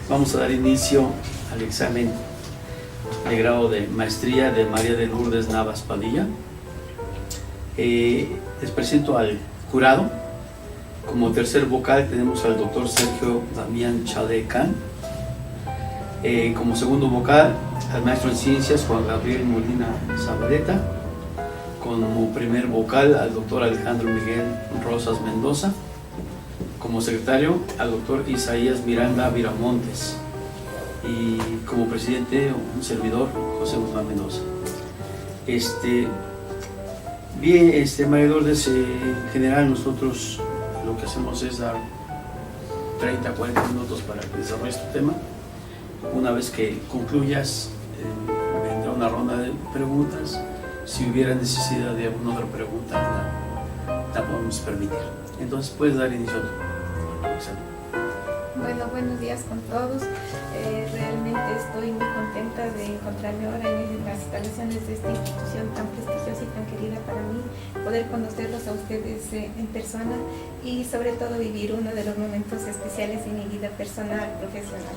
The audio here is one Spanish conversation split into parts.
Vamos a dar inicio al examen de grado de maestría de María de Lourdes Navas Padilla. Les presento al jurado. Como tercer vocal tenemos al doctor Sergio Damián Chalecán. Como segundo vocal al maestro en ciencias Juan Gabriel Molina Zabaleta. Como primer vocal al doctor Alejandro Miguel Rosas Mendoza. Como secretario al doctor Isaías Miranda Viramontes. Y como presidente un servidor, José Guzmán Mendoza. María Lourdes, en general nosotros lo que hacemos es dar 30 a 40 minutos para que desarrolles tu tema. Una vez que concluyas, vendrá una ronda de preguntas. Si hubiera necesidad de alguna otra pregunta, la podemos permitir. Entonces puedes dar inicio a tu examen. Bueno, buenos días con todos. Realmente estoy muy contenta de encontrarme ahora en las instalaciones de esta institución tan prestigiosa y tan querida para mí, poder conocerlos a ustedes en persona y sobre todo vivir uno de los momentos especiales en mi vida personal, profesional.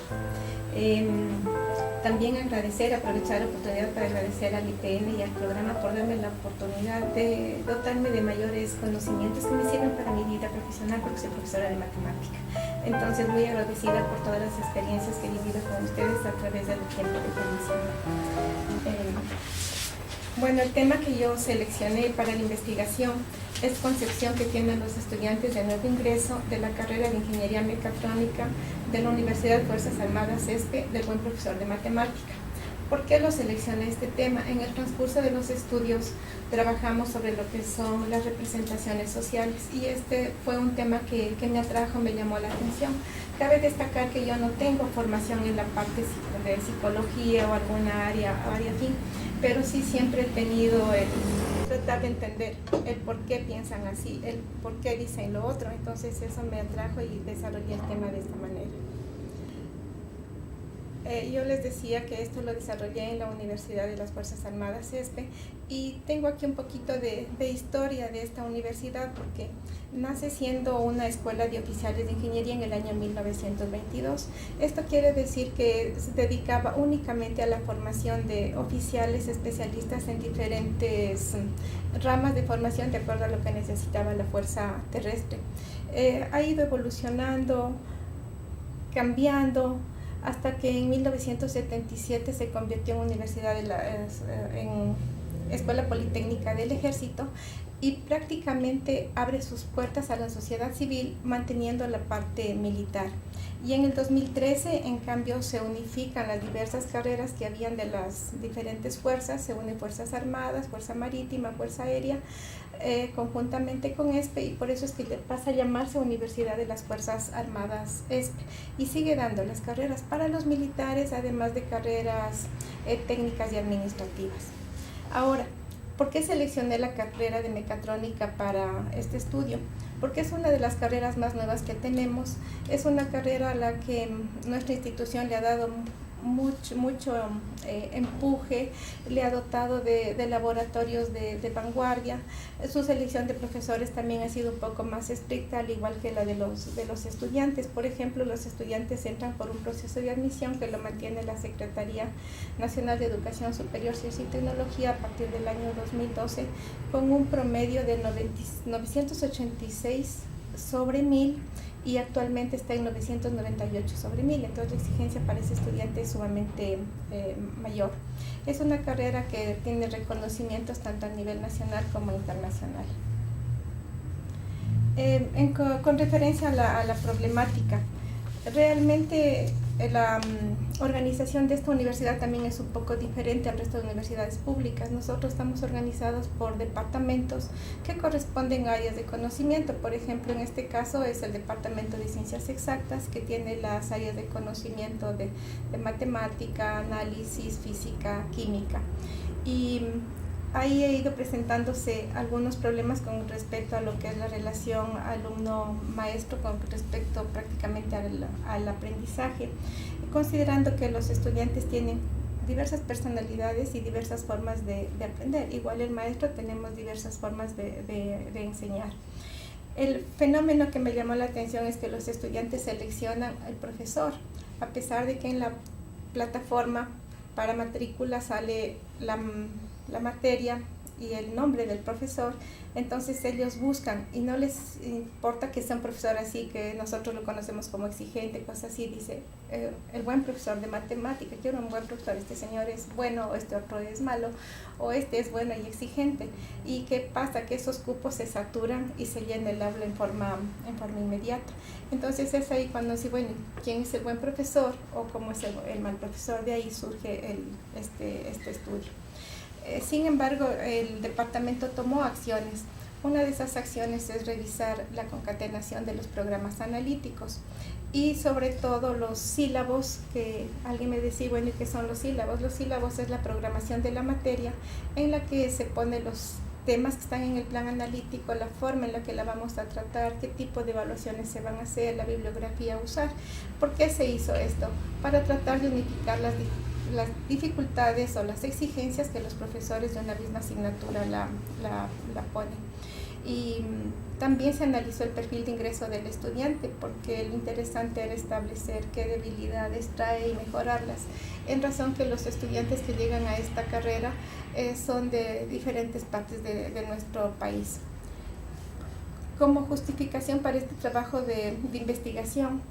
También aprovechar la oportunidad para agradecer al IPN y al programa por darme la oportunidad de dotarme de mayores conocimientos que me sirven para mi vida profesional, porque soy profesora de matemática. Entonces muy agradecida por todas las experiencias que he vivido con ustedes a través del tiempo de formación. Bueno, el tema que yo seleccioné para la investigación es concepción que tienen los estudiantes de nuevo ingreso de la carrera de Ingeniería Mecatrónica de la Universidad de Fuerzas Armadas ESPE del buen profesor de matemática. ¿Por qué lo seleccioné este tema? En el transcurso de los estudios trabajamos sobre lo que son las representaciones sociales y este fue un tema que me atrajo, me llamó la atención. Cabe destacar que yo no tengo formación en la parte de psicología o alguna área afín, pero sí siempre he tenido el tratar de entender el por qué piensan así, el por qué dicen lo otro. Entonces eso me atrajo y desarrollé el tema de esta manera. Yo les decía que esto lo desarrollé en la Universidad de las Fuerzas Armadas ESPE y tengo aquí un poquito de historia de esta universidad porque nace siendo una escuela de oficiales de ingeniería en el año 1922. Esto quiere decir que se dedicaba únicamente a la formación de oficiales especialistas en diferentes ramas de formación de acuerdo a lo que necesitaba la fuerza terrestre. Ha ido evolucionando, cambiando, hasta que en 1977 se convirtió en en Escuela Politécnica del Ejército y prácticamente abre sus puertas a la sociedad civil manteniendo la parte militar. Y en el 2013, en cambio, se unifican las diversas carreras que habían de las diferentes fuerzas, se unen Fuerzas Armadas, Fuerza Marítima, Fuerza Aérea, conjuntamente con ESPE, y por eso es que pasa a llamarse Universidad de las Fuerzas Armadas ESPE, y sigue dando las carreras para los militares, además de carreras técnicas y administrativas. Ahora, ¿por qué seleccioné la carrera de mecatrónica para este estudio? Porque es una de las carreras más nuevas que tenemos, es una carrera a la que nuestra institución le ha dado mucho empuje, le ha dotado de laboratorios de vanguardia. Su selección de profesores también ha sido un poco más estricta, al igual que la de los estudiantes. Por ejemplo, los estudiantes entran por un proceso de admisión que lo mantiene la Secretaría Nacional de Educación Superior, Ciencia y Tecnología a partir del año 2012, con un promedio de 986 sobre 1000, y actualmente está en 998 sobre 1000, entonces la exigencia para ese estudiante es sumamente mayor. Es una carrera que tiene reconocimientos tanto a nivel nacional como internacional. Con referencia a la problemática, realmente la organización de esta universidad también es un poco diferente al resto de universidades públicas. Nosotros estamos organizados por departamentos que corresponden a áreas de conocimiento. Por ejemplo, en este caso es el Departamento de Ciencias Exactas, que tiene las áreas de conocimiento de matemática, análisis, física, química. Y ahí he ido presentándose algunos problemas con respecto a lo que es la relación alumno-maestro con respecto prácticamente al aprendizaje, considerando que los estudiantes tienen diversas personalidades y diversas formas de aprender. Igual el maestro tenemos diversas formas de enseñar. El fenómeno que me llamó la atención es que los estudiantes seleccionan al profesor, a pesar de que en la plataforma para matrícula sale la materia y el nombre del profesor. Entonces ellos buscan y no les importa que sea un profesor así, que nosotros lo conocemos como exigente, cosas así. Dice, el buen profesor de matemática, quiero un buen profesor, este señor es bueno, o este otro es malo, o este es bueno y exigente. ¿Y qué pasa? Que esos cupos se saturan y se llena el aula en forma inmediata. Entonces es ahí cuando dice, bueno, ¿quién es el buen profesor o cómo es el mal profesor? De ahí surge este estudio. Sin embargo, el departamento tomó acciones. Una de esas acciones es revisar la concatenación de los programas analíticos y sobre todo los sílabos, que alguien me decía, bueno, ¿y qué son los sílabos? Los sílabos es la programación de la materia en la que se ponen los temas que están en el plan analítico, la forma en la que la vamos a tratar, qué tipo de evaluaciones se van a hacer, la bibliografía a usar. ¿Por qué se hizo esto? Para tratar de unificar las dificultades o las exigencias que los profesores de una misma asignatura la ponen. Y también se analizó el perfil de ingreso del estudiante, porque lo interesante era establecer qué debilidades trae y mejorarlas, en razón que los estudiantes que llegan a esta carrera son de diferentes partes de nuestro país. Como justificación para este trabajo de investigación,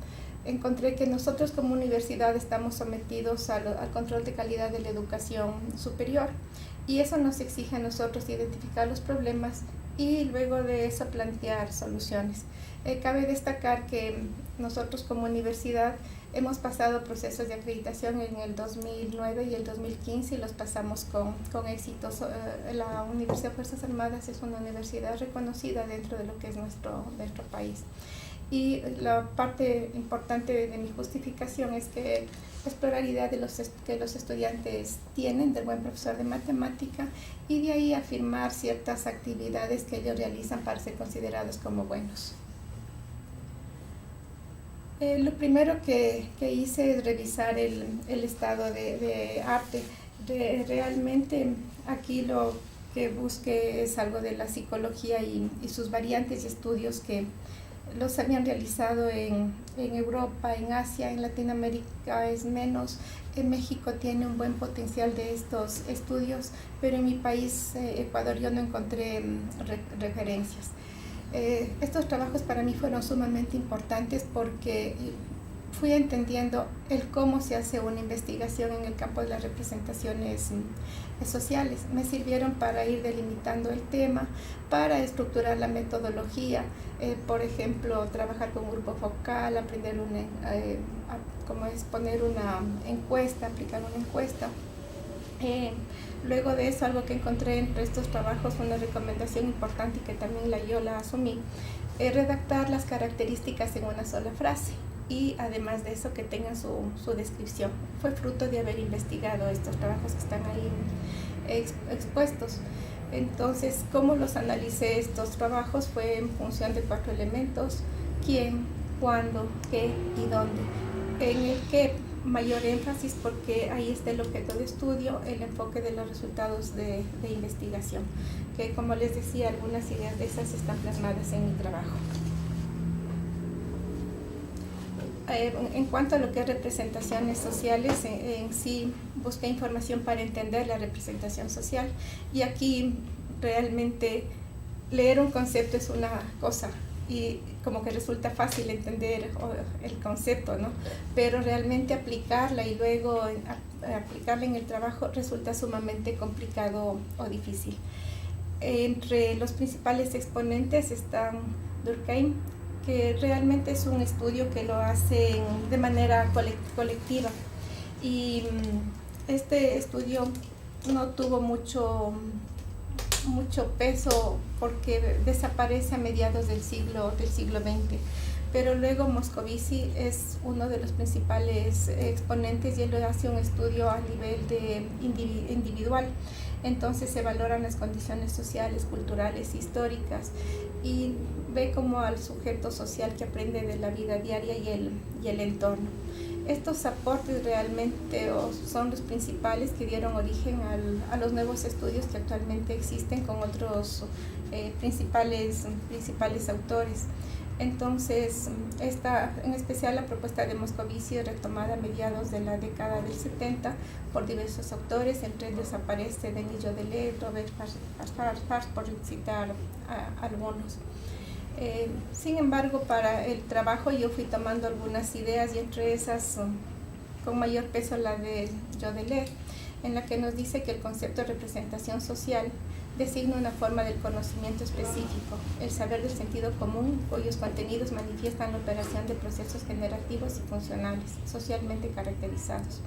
encontré que nosotros como universidad estamos sometidos al control de calidad de la educación superior, y eso nos exige a nosotros identificar los problemas y luego de eso plantear soluciones. Cabe destacar que nosotros como universidad hemos pasado procesos de acreditación en el 2009 y el 2015 y los pasamos con éxitos. La Universidad de Fuerzas Armadas es una universidad reconocida dentro de lo que es nuestro país. Y la parte importante de mi justificación es que la pluralidad que los estudiantes tienen del buen profesor de matemática, y de ahí afirmar ciertas actividades que ellos realizan para ser considerados como buenos. Lo primero que hice es revisar el estado de arte. Realmente aquí lo que busqué es algo de la psicología y sus variantes y estudios que los habían realizado en Europa, en Asia, en Latinoamérica es menos. En México tiene un buen potencial de estos estudios, pero en mi país, Ecuador, yo no encontré referencias. Estos trabajos para mí fueron sumamente importantes porque fui entendiendo el cómo se hace una investigación en el campo de las representaciones sociales. Me sirvieron para ir delimitando el tema, para estructurar la metodología, por ejemplo, trabajar con un grupo focal, aprender cómo es poner una encuesta, aplicar una encuesta. Luego de eso, algo que encontré entre estos trabajos fue una recomendación importante y que también yo la asumí, redactar las características en una sola frase. Y además de eso que tengan su descripción. Fue fruto de haber investigado estos trabajos que están ahí expuestos. Entonces, ¿cómo los analicé estos trabajos? Fue en función de 4 elementos: quién, cuándo, qué y dónde. En el qué, mayor énfasis porque ahí está el objeto de estudio, el enfoque de los resultados de investigación, que como les decía, algunas ideas de esas están plasmadas en mi trabajo. En cuanto a lo que es representaciones sociales, en sí busqué información para entender la representación social, y aquí realmente leer un concepto es una cosa y como que resulta fácil entender el concepto, ¿no? Pero realmente aplicarla y luego aplicarla en el trabajo resulta sumamente complicado o difícil. Entre los principales exponentes están Durkheim, que realmente es un estudio que lo hacen de manera colectiva, y este estudio no tuvo mucho peso porque desaparece a mediados del siglo XX, pero luego Moscovici es uno de los principales exponentes y él hace un estudio a nivel individual. Entonces se valoran las condiciones sociales, culturales, históricas, y ve como al sujeto social que aprende de la vida diaria y el entorno. Estos aportes realmente son los principales que dieron origen a los nuevos estudios que actualmente existen con otros principales autores. Entonces, en especial la propuesta de Moscovici, retomada a mediados de la década del 70 por diversos autores, entre ellos aparece Denis Jodelet, Robert Farfars, por citar algunos. Sin embargo, para el trabajo yo fui tomando algunas ideas y entre esas con mayor peso la de Jodelet, en la que nos dice que el concepto de representación social designa una forma del conocimiento específico, el saber del sentido común, cuyos contenidos manifiestan la operación de procesos generativos y funcionales, socialmente caracterizados.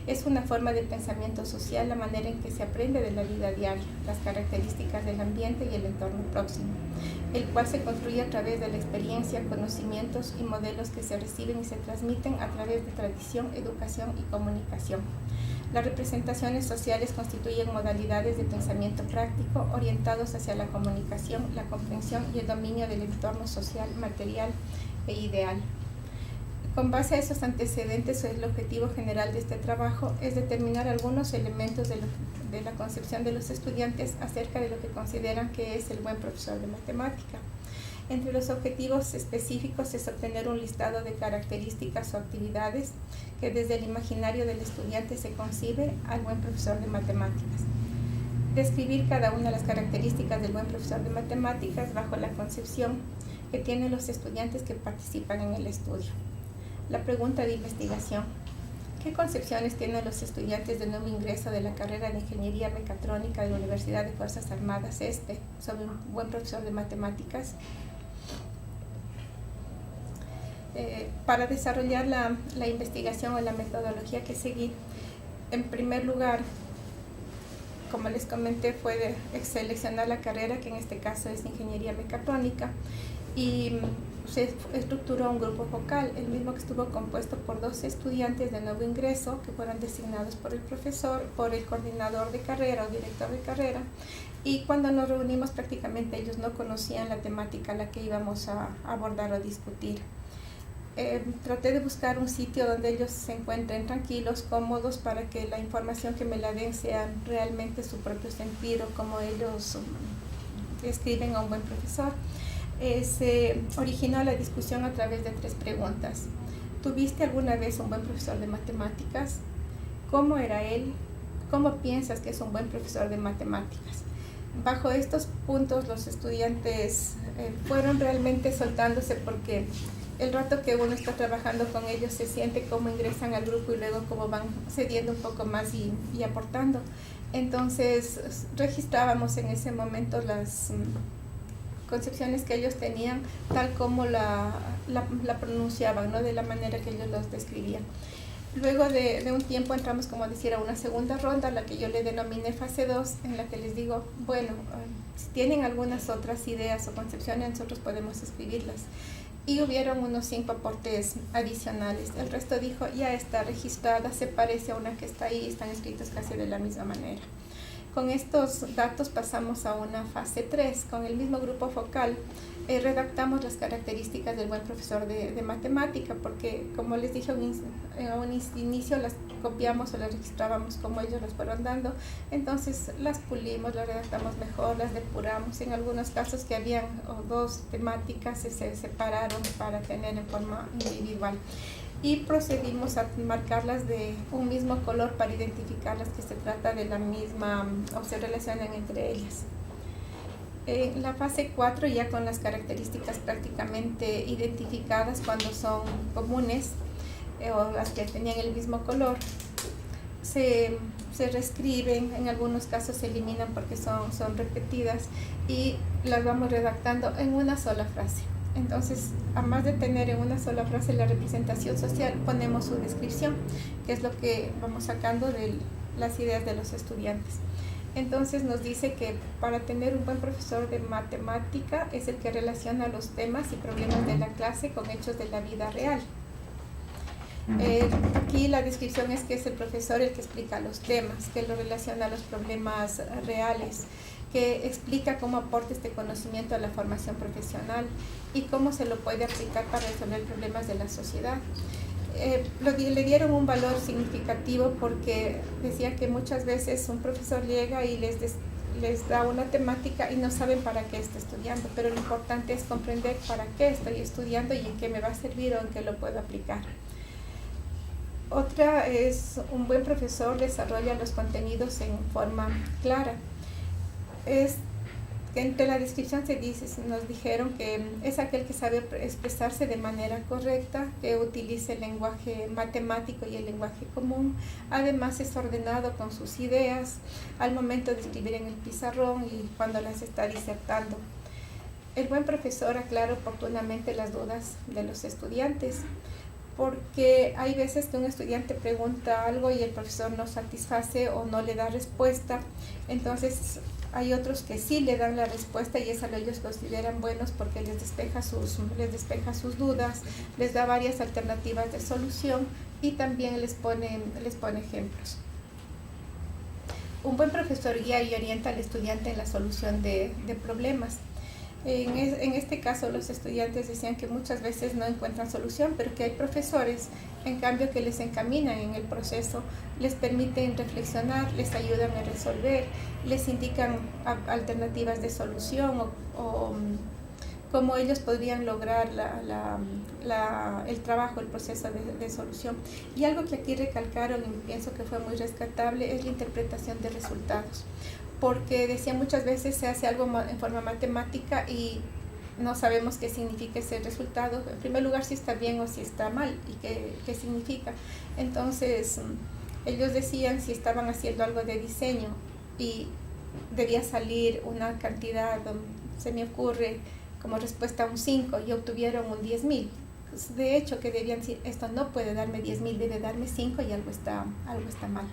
Es una forma de pensamiento social la manera en que se aprende de la vida diaria, las características del ambiente y el entorno próximo, el cual se construye a través de la experiencia, conocimientos y modelos que se reciben y se transmiten a través de tradición, educación y comunicación. Las representaciones sociales constituyen modalidades de pensamiento práctico orientados hacia la comunicación, la comprensión y el dominio del entorno social, material e ideal. Con base a esos antecedentes, el objetivo general de este trabajo es determinar algunos elementos de la concepción de los estudiantes acerca de lo que consideran que es el buen profesor de matemática. Entre los objetivos específicos es obtener un listado de características o actividades que desde el imaginario del estudiante se concibe al buen profesor de matemáticas. Describir cada una de las características del buen profesor de matemáticas bajo la concepción que tienen los estudiantes que participan en el estudio. La pregunta de investigación: ¿qué concepciones tienen los estudiantes de nuevo ingreso de la carrera de Ingeniería Mecatrónica de la Universidad de Fuerzas Armadas sobre un buen profesor de matemáticas? Para desarrollar la investigación o la metodología que seguí, en primer lugar, como les comenté, fue seleccionar la carrera, que en este caso es Ingeniería Mecatrónica, y se estructuró un grupo focal, el mismo que estuvo compuesto por 12 estudiantes de nuevo ingreso que fueron designados por el profesor, por el coordinador de carrera o director de carrera, y cuando nos reunimos prácticamente ellos no conocían la temática a la que íbamos a abordar o discutir. Traté de buscar un sitio donde ellos se encuentren tranquilos, cómodos, para que la información que me la den sea realmente su propio sentido, como ellos escriben a un buen profesor. Se originó la discusión a través de 3 preguntas. ¿Tuviste alguna vez un buen profesor de matemáticas? ¿Cómo era él? ¿Cómo piensas que es un buen profesor de matemáticas? Bajo estos puntos los estudiantes fueron realmente soltándose, porque el rato que uno está trabajando con ellos se siente cómo ingresan al grupo y luego cómo van cediendo un poco más y aportando. Entonces registrábamos en ese momento las concepciones que ellos tenían, tal como la pronunciaban, ¿no? De la manera que ellos los describían. Luego de un tiempo entramos, como decir, a una segunda ronda, la que yo le denominé fase 2, en la que les digo, bueno, si tienen algunas otras ideas o concepciones, nosotros podemos escribirlas. Y hubieron unos 5 aportes adicionales. El resto dijo, ya está registrada, se parece a una que está ahí, están escritos casi de la misma manera. Con estos datos pasamos a una fase 3. Con el mismo grupo focal redactamos las características del buen profesor de matemática, porque como les dije a un inicio, las copiamos o las registrábamos como ellos las fueron dando. Entonces las pulimos, las redactamos mejor, las depuramos. En algunos casos que habían 2 temáticas se separaron para tener en forma individual. Y procedimos a marcarlas de un mismo color para identificarlas que se trata de la misma o se relacionan entre ellas. La fase 4, ya con las características prácticamente identificadas cuando son comunes o las que tenían el mismo color, se reescriben, en algunos casos se eliminan porque son repetidas, y las vamos redactando en una sola frase. Entonces, además de tener en una sola frase la representación social, ponemos su descripción, que es lo que vamos sacando de las ideas de los estudiantes. Entonces nos dice que para tener un buen profesor de matemática es el que relaciona los temas y problemas de la clase con hechos de la vida real. Aquí la descripción es que es el profesor el que explica los temas, que lo relaciona a los problemas reales, que explica cómo aporta este conocimiento a la formación profesional y cómo se lo puede aplicar para resolver problemas de la sociedad. Le dieron un valor significativo porque decía que muchas veces un profesor llega y les da una temática y no saben para qué está estudiando, pero lo importante es comprender para qué estoy estudiando y en qué me va a servir o en qué lo puedo aplicar. Otra es un buen profesor desarrolla los contenidos en forma clara. Entre la descripción nos dijeron que es aquel que sabe expresarse de manera correcta, que utiliza el lenguaje matemático y el lenguaje común. Además es ordenado con sus ideas al momento de escribir en el pizarrón y cuando las está disertando. El buen profesor aclara oportunamente las dudas de los estudiantes, porque hay veces que un estudiante pregunta algo y el profesor no satisface o no le da respuesta. Entonces hay otros que sí le dan la respuesta y eso ellos consideran buenos porque les despeja sus dudas, les da varias alternativas de solución y también les pone ejemplos. Un buen profesor guía y orienta al estudiante en la solución de problemas. En este caso los estudiantes decían que muchas veces no encuentran solución, pero que hay profesores, en cambio, que les encaminan en el proceso, les permiten reflexionar, les ayudan a resolver, les indican alternativas de solución o cómo ellos podrían lograr el trabajo, el proceso de solución. Y algo que aquí recalcaron y pienso que fue muy rescatable es la interpretación de resultados, porque decía muchas veces se hace algo en forma matemática y no sabemos qué significa ese resultado. En primer lugar, si está bien o si está mal y qué significa. Entonces, ellos decían si estaban haciendo algo de diseño y debía salir una cantidad, se me ocurre, como respuesta un 5 y obtuvieron un 10.000. De hecho, que debían decir, esto no puede darme 10.000, debe darme 5 y algo está mal.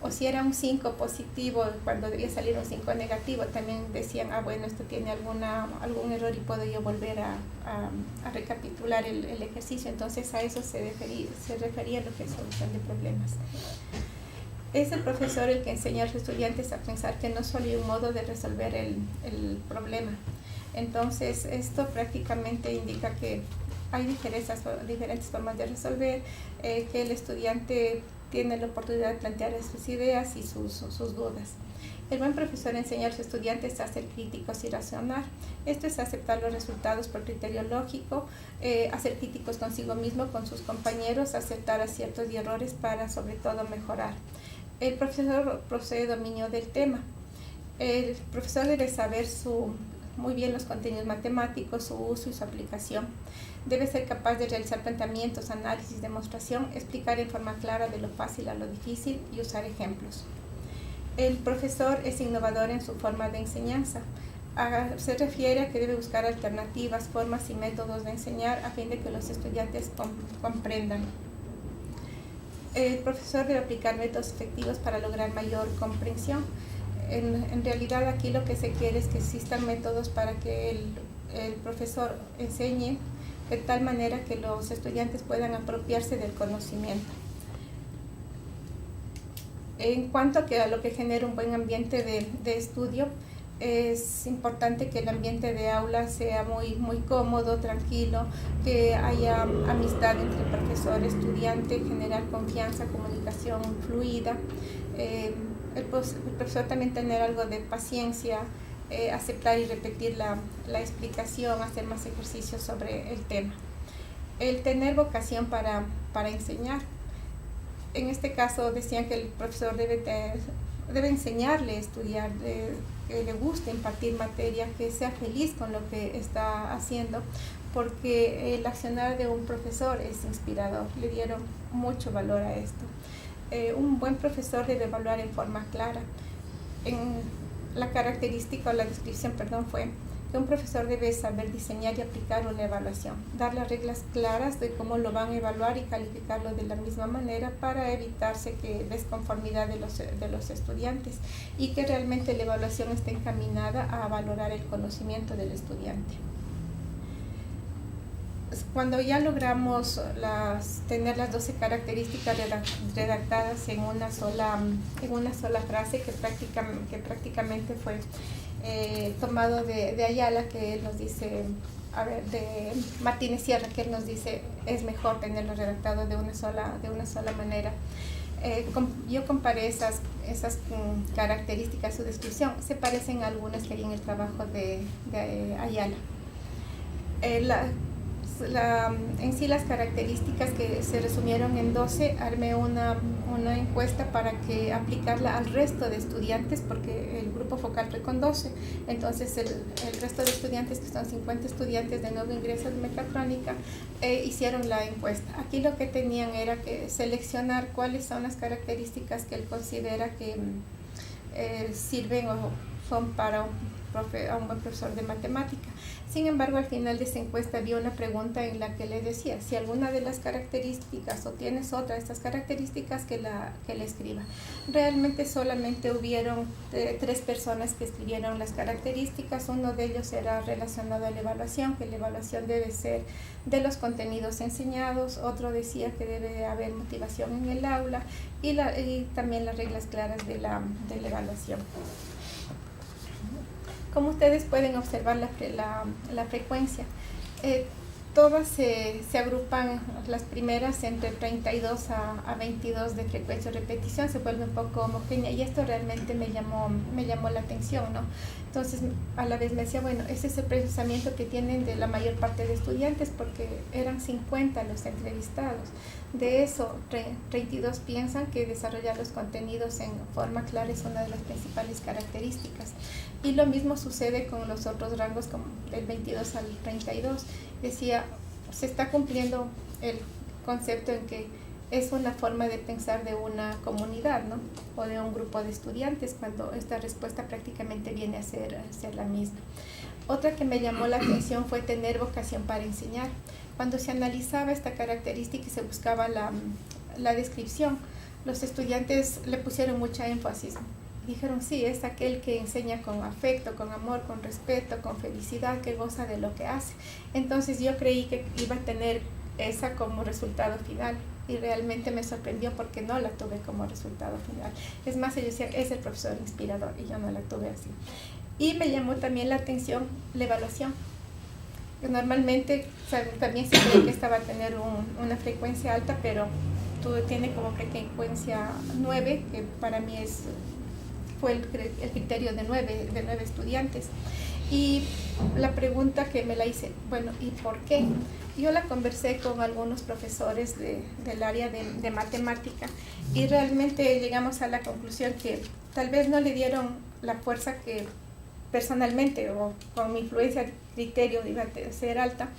O si era un 5 positivo cuando debía salir un 5 negativo, también decían, bueno, esto tiene algún error y puedo yo volver a recapitular el ejercicio. Entonces a eso se refería lo que es solución de problemas. Es el profesor el que enseña a los estudiantes a pensar que no solo hay un modo de resolver el problema. Entonces esto prácticamente indica que hay diferentes formas de resolver, que el estudiante tiene la oportunidad de plantear sus ideas y sus dudas. El buen profesor enseña a los estudiantes a ser críticos y razonar. Esto es aceptar los resultados por criterio lógico, a ser críticos consigo mismo, con sus compañeros, aceptar aciertos y errores para sobre todo mejorar. El profesor posee dominio del tema. El profesor debe saber muy bien los contenidos matemáticos, su uso y su aplicación. Debe ser capaz de realizar planteamientos, análisis, demostración, explicar en forma clara de lo fácil a lo difícil y usar ejemplos. El profesor es innovador en su forma de enseñanza. Se refiere a que debe buscar alternativas, formas y métodos de enseñar a fin de que los estudiantes comprendan. El profesor debe aplicar métodos efectivos para lograr mayor comprensión. En realidad aquí lo que se quiere es que existan métodos para que el profesor enseñe de tal manera que los estudiantes puedan apropiarse del conocimiento. En cuanto a lo que genera un buen ambiente de estudio, es importante que el ambiente de aula sea muy cómodo, tranquilo, que haya amistad entre profesor y estudiante, generar confianza, comunicación fluida. El profesor también tener algo de paciencia, aceptar y repetir la explicación, hacer más ejercicios sobre el tema. El tener vocación para enseñar. En este caso decían que el profesor debe enseñarle a estudiar, que le guste impartir materia, que sea feliz con lo que está haciendo, porque el accionar de un profesor es inspirador. Le dieron mucho valor a esto. Un buen profesor debe evaluar en forma clara. La característica o la descripción, fue que un profesor debe saber diseñar y aplicar una evaluación, dar las reglas claras de cómo lo van a evaluar y calificarlo de la misma manera para evitarse que desconformidad de los estudiantes y que realmente la evaluación esté encaminada a valorar el conocimiento del estudiante. Cuando ya logramos tener las 12 características redactadas en una sola frase que prácticamente fue tomado de Ayala, que él nos dice de Martínez Sierra, que él nos dice es mejor tenerlo redactado de una sola manera. Yo comparé esas características, su descripción, se parecen a algunas que hay en el trabajo de Ayala. En sí las características que se resumieron en 12, armé una encuesta para que aplicarla al resto de estudiantes, porque el grupo focal fue con 12, entonces el resto de estudiantes, que son 50 estudiantes de nuevo ingreso de mecatrónica, hicieron la encuesta. Aquí lo que tenían era que seleccionar cuáles son las características que él considera que sirven o son para un buen profesor de matemática. Sin embargo, al final de esa encuesta había una pregunta en la que le decía si alguna de las características o tienes otra de estas características que la escriba. Realmente solamente hubieron 3 personas que escribieron las características. Uno de ellos era relacionado a la evaluación, que la evaluación debe ser de los contenidos enseñados. Otro decía que debe haber motivación en el aula y también las reglas claras de la evaluación. Como ustedes pueden observar la frecuencia, todas se agrupan, las primeras entre 32 a 22 de frecuencia o repetición, se vuelve un poco homogénea, y esto realmente me llamó la atención, ¿no? Entonces a la vez me decía, bueno, ese es el pensamiento que tienen de la mayor parte de estudiantes, porque eran 50 los entrevistados. De eso, 32 piensan que desarrollar los contenidos en forma clara es una de las principales características. Y lo mismo sucede con los otros rangos, como del 22 al 32. Decía, se está cumpliendo el concepto en que es una forma de pensar de una comunidad, ¿no? O de un grupo de estudiantes, cuando esta respuesta prácticamente viene a ser la misma. Otra que me llamó la atención fue tener vocación para enseñar. Cuando se analizaba esta característica y se buscaba la descripción, los estudiantes le pusieron mucha énfasis. Dijeron, sí, es aquel que enseña con afecto, con amor, con respeto, con felicidad, que goza de lo que hace. Entonces yo creí que iba a tener esa como resultado final, y realmente me sorprendió porque no la tuve como resultado final. Es más, ellos decían, es el profesor inspirador, y yo no la tuve así. Y me llamó también la atención la evaluación. Normalmente también se cree que esta va a tener una frecuencia alta, pero tiene como frecuencia 9, que para mí fue el criterio de 9 estudiantes. Y la pregunta que me la hice, bueno, ¿y por qué? Yo la conversé con algunos profesores del área de matemática, y realmente llegamos a la conclusión que tal vez no le dieron la fuerza que personalmente o con mi influencia, criterio iba a ser alta,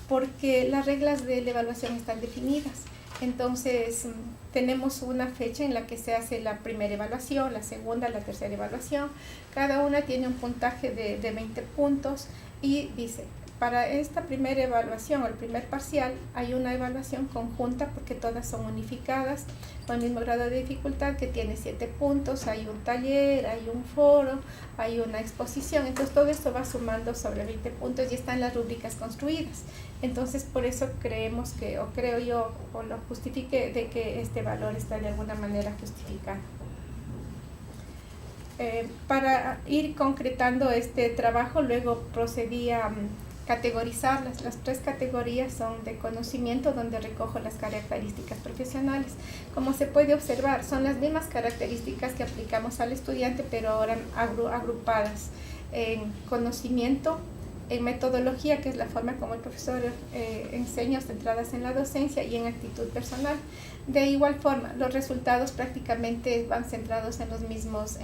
porque las reglas de la evaluación están definidas. Entonces tenemos una fecha en la que se hace la primera evaluación, la segunda, la tercera evaluación. Cada una tiene un puntaje de 20 puntos, y dice, para esta primera evaluación o el primer parcial hay una evaluación conjunta, porque todas son unificadas con el mismo grado de dificultad, que tiene 7 puntos, hay un taller, hay un foro, hay una exposición. Entonces todo esto va sumando sobre 20 puntos y están las rúbricas construidas. Entonces por eso creemos que, o creo yo, o lo justifique, de que este valor está de alguna manera justificado. Para ir concretando este trabajo, luego procedí a categorizarlas. Las 3 categorías son de conocimiento, donde recojo las características profesionales. Como se puede observar, son las mismas características que aplicamos al estudiante, pero ahora agrupadas en conocimiento, en metodología, que es la forma como el profesor enseña, centradas en la docencia, y en actitud personal. De igual forma, los resultados prácticamente van centrados en los mismos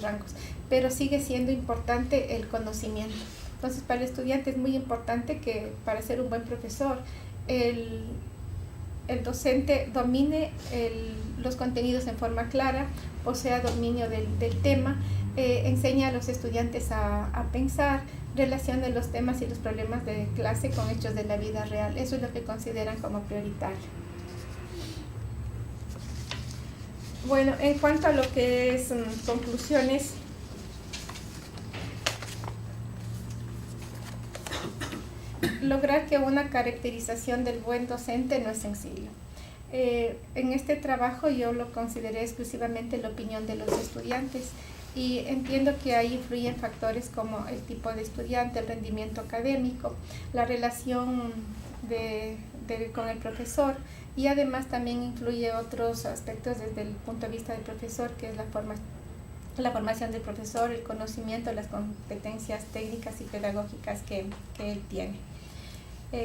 rangos, pero sigue siendo importante el conocimiento. Entonces, para el estudiante es muy importante que, para ser un buen profesor, el docente domine los contenidos en forma clara, posea dominio del tema, enseña a los estudiantes a pensar, relacione los temas y los problemas de clase con hechos de la vida real. Eso es lo que consideran como prioritario. Bueno, en cuanto a lo que es conclusiones, lograr que una caracterización del buen docente no es sencillo. En este trabajo yo lo consideré exclusivamente la opinión de los estudiantes. Y entiendo que ahí influyen factores como el tipo de estudiante, el rendimiento académico, la relación con el profesor, y además también influye otros aspectos desde el punto de vista del profesor, que es la formación del profesor, el conocimiento, las competencias técnicas y pedagógicas que él tiene.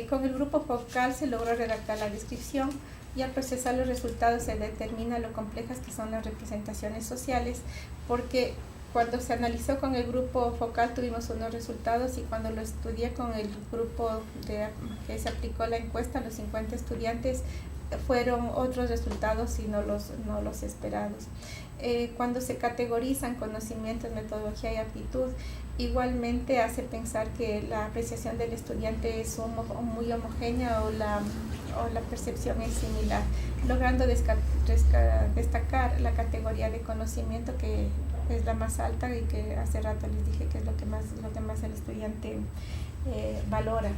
Con el grupo focal se logró redactar la descripción, y al procesar los resultados se determina lo complejas que son las representaciones sociales, porque cuando se analizó con el grupo focal tuvimos unos resultados, y cuando lo estudié con el grupo que se aplicó la encuesta, los 50 estudiantes, fueron otros resultados y no los esperados. Cuando se categorizan conocimientos, metodología y aptitud, igualmente hace pensar que la apreciación del estudiante es muy homogénea, o la percepción es similar, logrando destacar la categoría de conocimiento, que es la más alta y que hace rato les dije que es lo que más el estudiante valora.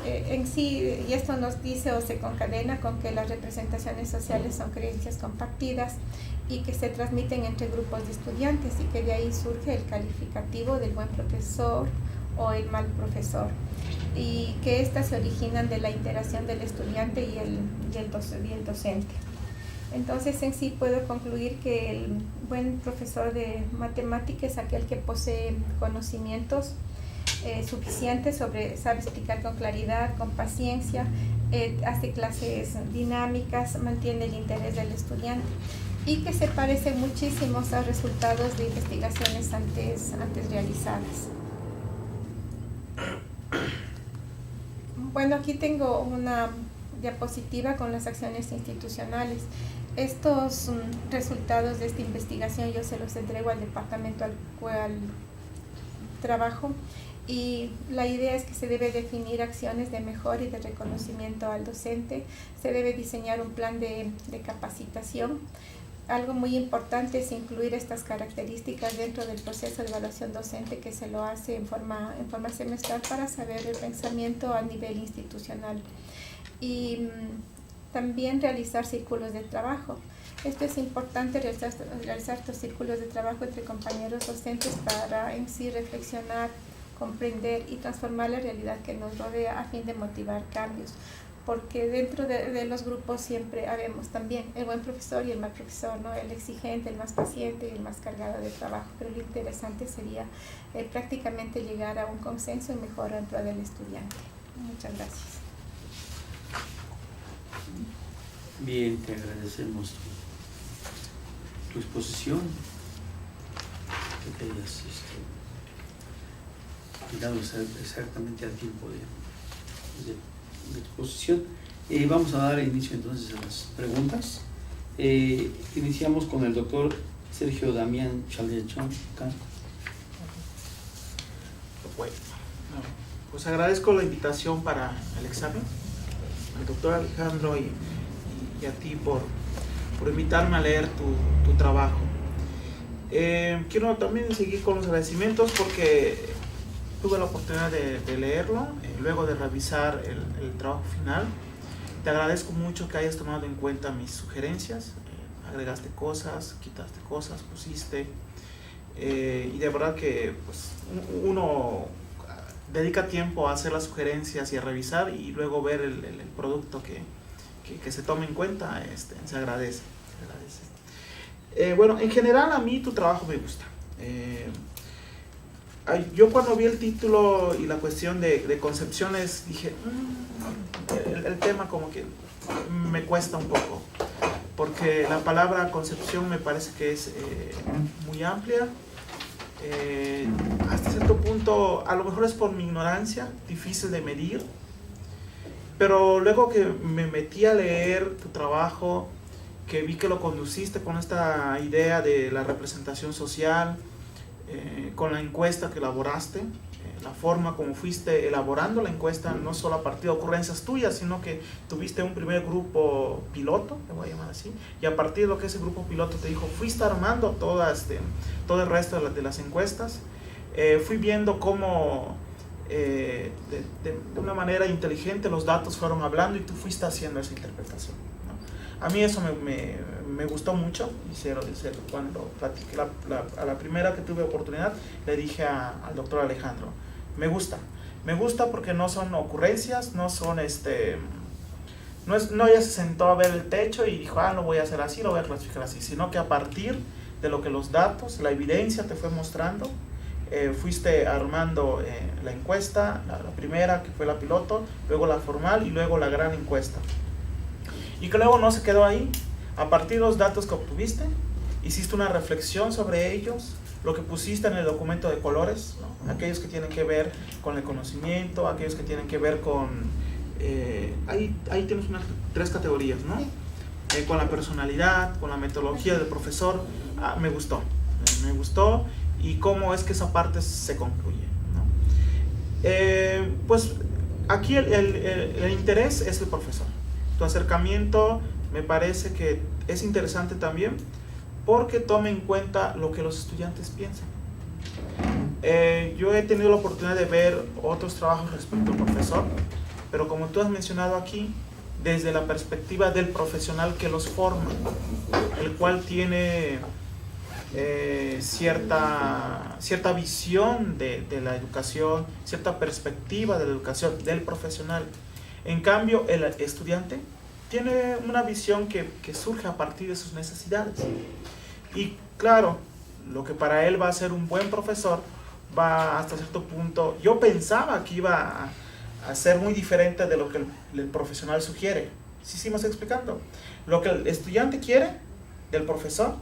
En sí, y esto nos dice o se concadena con que las representaciones sociales son creencias compartidas y que se transmiten entre grupos de estudiantes, y que de ahí surge el calificativo del buen profesor o el mal profesor, y que éstas se originan de la interacción del estudiante y el docente. Entonces, en sí puedo concluir que el buen profesor de matemática es aquel que posee conocimientos suficientes, sabe explicar con claridad, con paciencia, hace clases dinámicas, mantiene el interés del estudiante, y que se parece muchísimo a resultados de investigaciones antes realizadas. Bueno, aquí tengo una diapositiva con las acciones institucionales. Estos resultados de esta investigación yo se los entrego al departamento al cual trabajo, y la idea es que se debe definir acciones de mejora y de reconocimiento al docente. Se debe diseñar un plan de capacitación. Algo muy importante es incluir estas características dentro del proceso de evaluación docente, que se lo hace en forma semestral para saber el pensamiento a nivel institucional. Y también realizar círculos de trabajo. Esto es importante, realizar estos círculos de trabajo entre compañeros docentes para en sí reflexionar, comprender y transformar la realidad que nos rodea a fin de motivar cambios. Porque dentro de los grupos siempre habemos también el buen profesor y el mal profesor, ¿no? El exigente, el más paciente y el más cargado de trabajo. Pero lo interesante sería prácticamente llegar a un consenso y mejora dentro del estudiante. Muchas gracias. Bien, te agradecemos tu exposición, que te hayas dado exactamente al tiempo de exposición. Vamos a dar inicio entonces a las preguntas. Iniciamos con el doctor Sergio Damián Chalde-Can. Bueno, pues agradezco la invitación para el examen, al doctor Alejandro y a ti por invitarme a leer tu trabajo. Quiero también seguir con los agradecimientos porque tuve la oportunidad de leerlo, luego de revisar el trabajo final. Te agradezco mucho que hayas tomado en cuenta mis sugerencias, agregaste cosas, quitaste cosas, pusiste, y de verdad que pues, uno dedica tiempo a hacer las sugerencias y a revisar y luego ver el producto que se tome en cuenta, se agradece. Bueno, en general a mí tu trabajo me gusta. Yo cuando vi el título y la cuestión de concepciones dije, el tema como que me cuesta un poco, porque la palabra concepción me parece que es muy amplia, hasta cierto punto, a lo mejor es por mi ignorancia, difícil de medir, pero luego que me metí a leer tu trabajo, que vi que lo conduciste con esta idea de la representación social, con la encuesta que elaboraste, la forma como fuiste elaborando la encuesta, no solo a partir de ocurrencias tuyas, sino que tuviste un primer grupo piloto, le voy a llamar así, y a partir de lo que ese grupo piloto te dijo, fuiste armando todo el resto de las encuestas. Fui viendo cómo de una manera inteligente los datos fueron hablando y tú fuiste haciendo esa interpretación, ¿no? A mí eso me gustó mucho. Cuando platiqué a la primera que tuve oportunidad, le dije al doctor Alejandro, me gusta porque no son ocurrencias, no son no ella se sentó a ver el techo y dijo, lo voy a hacer así, lo voy a clasificar así, sino que a partir de lo que los datos, la evidencia te fue mostrando, fuiste armando la encuesta, la primera que fue la piloto, luego la formal y luego la gran encuesta. Y que luego no se quedó ahí. A partir de los datos que obtuviste, hiciste una reflexión sobre ellos, lo que pusiste en el documento de colores, ¿no? Aquellos que tienen que ver con el conocimiento, aquellos que tienen que ver con... ahí tienes 3 categorías, ¿no? Con la personalidad, con la metodología del profesor. Me gustó y cómo es que esa parte se concluye, ¿no? Pues aquí el interés es el profesor. Tu acercamiento me parece que es interesante también porque toma en cuenta lo que los estudiantes piensan. Yo he tenido la oportunidad de ver otros trabajos respecto al profesor, pero como tú has mencionado aquí, desde la perspectiva del profesional que los forma, el cual tiene cierta visión de la educación, cierta perspectiva de la educación del profesional. En cambio, el estudiante tiene una visión que surge a partir de sus necesidades. Y claro, lo que para él va a ser un buen profesor va hasta cierto punto. Yo pensaba que iba a ser muy diferente de lo que el profesional sugiere. ¿Sí me estoy explicando? Lo que el estudiante quiere del profesor,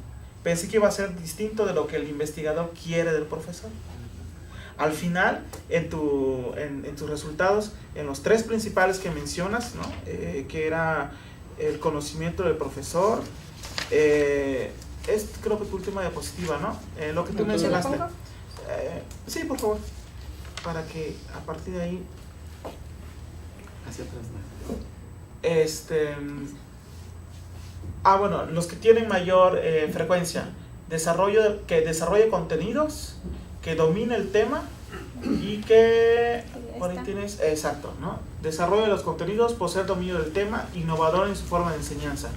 pensé que iba a ser distinto de lo que el investigador quiere del profesor. Al final, en tus resultados, en los 3 principales que mencionas, ¿no? Que era el conocimiento del profesor, es creo que tu última diapositiva, ¿no? Lo que tú mencionaste. Sí, por favor, para que a partir de ahí... Hacia atrás más. Bueno, los que tienen mayor frecuencia, que desarrolle contenidos, que domine el tema y que por ahí tienes, exacto, ¿no? Desarrolle los contenidos, poseer dominio del tema, innovador en su forma de enseñanza.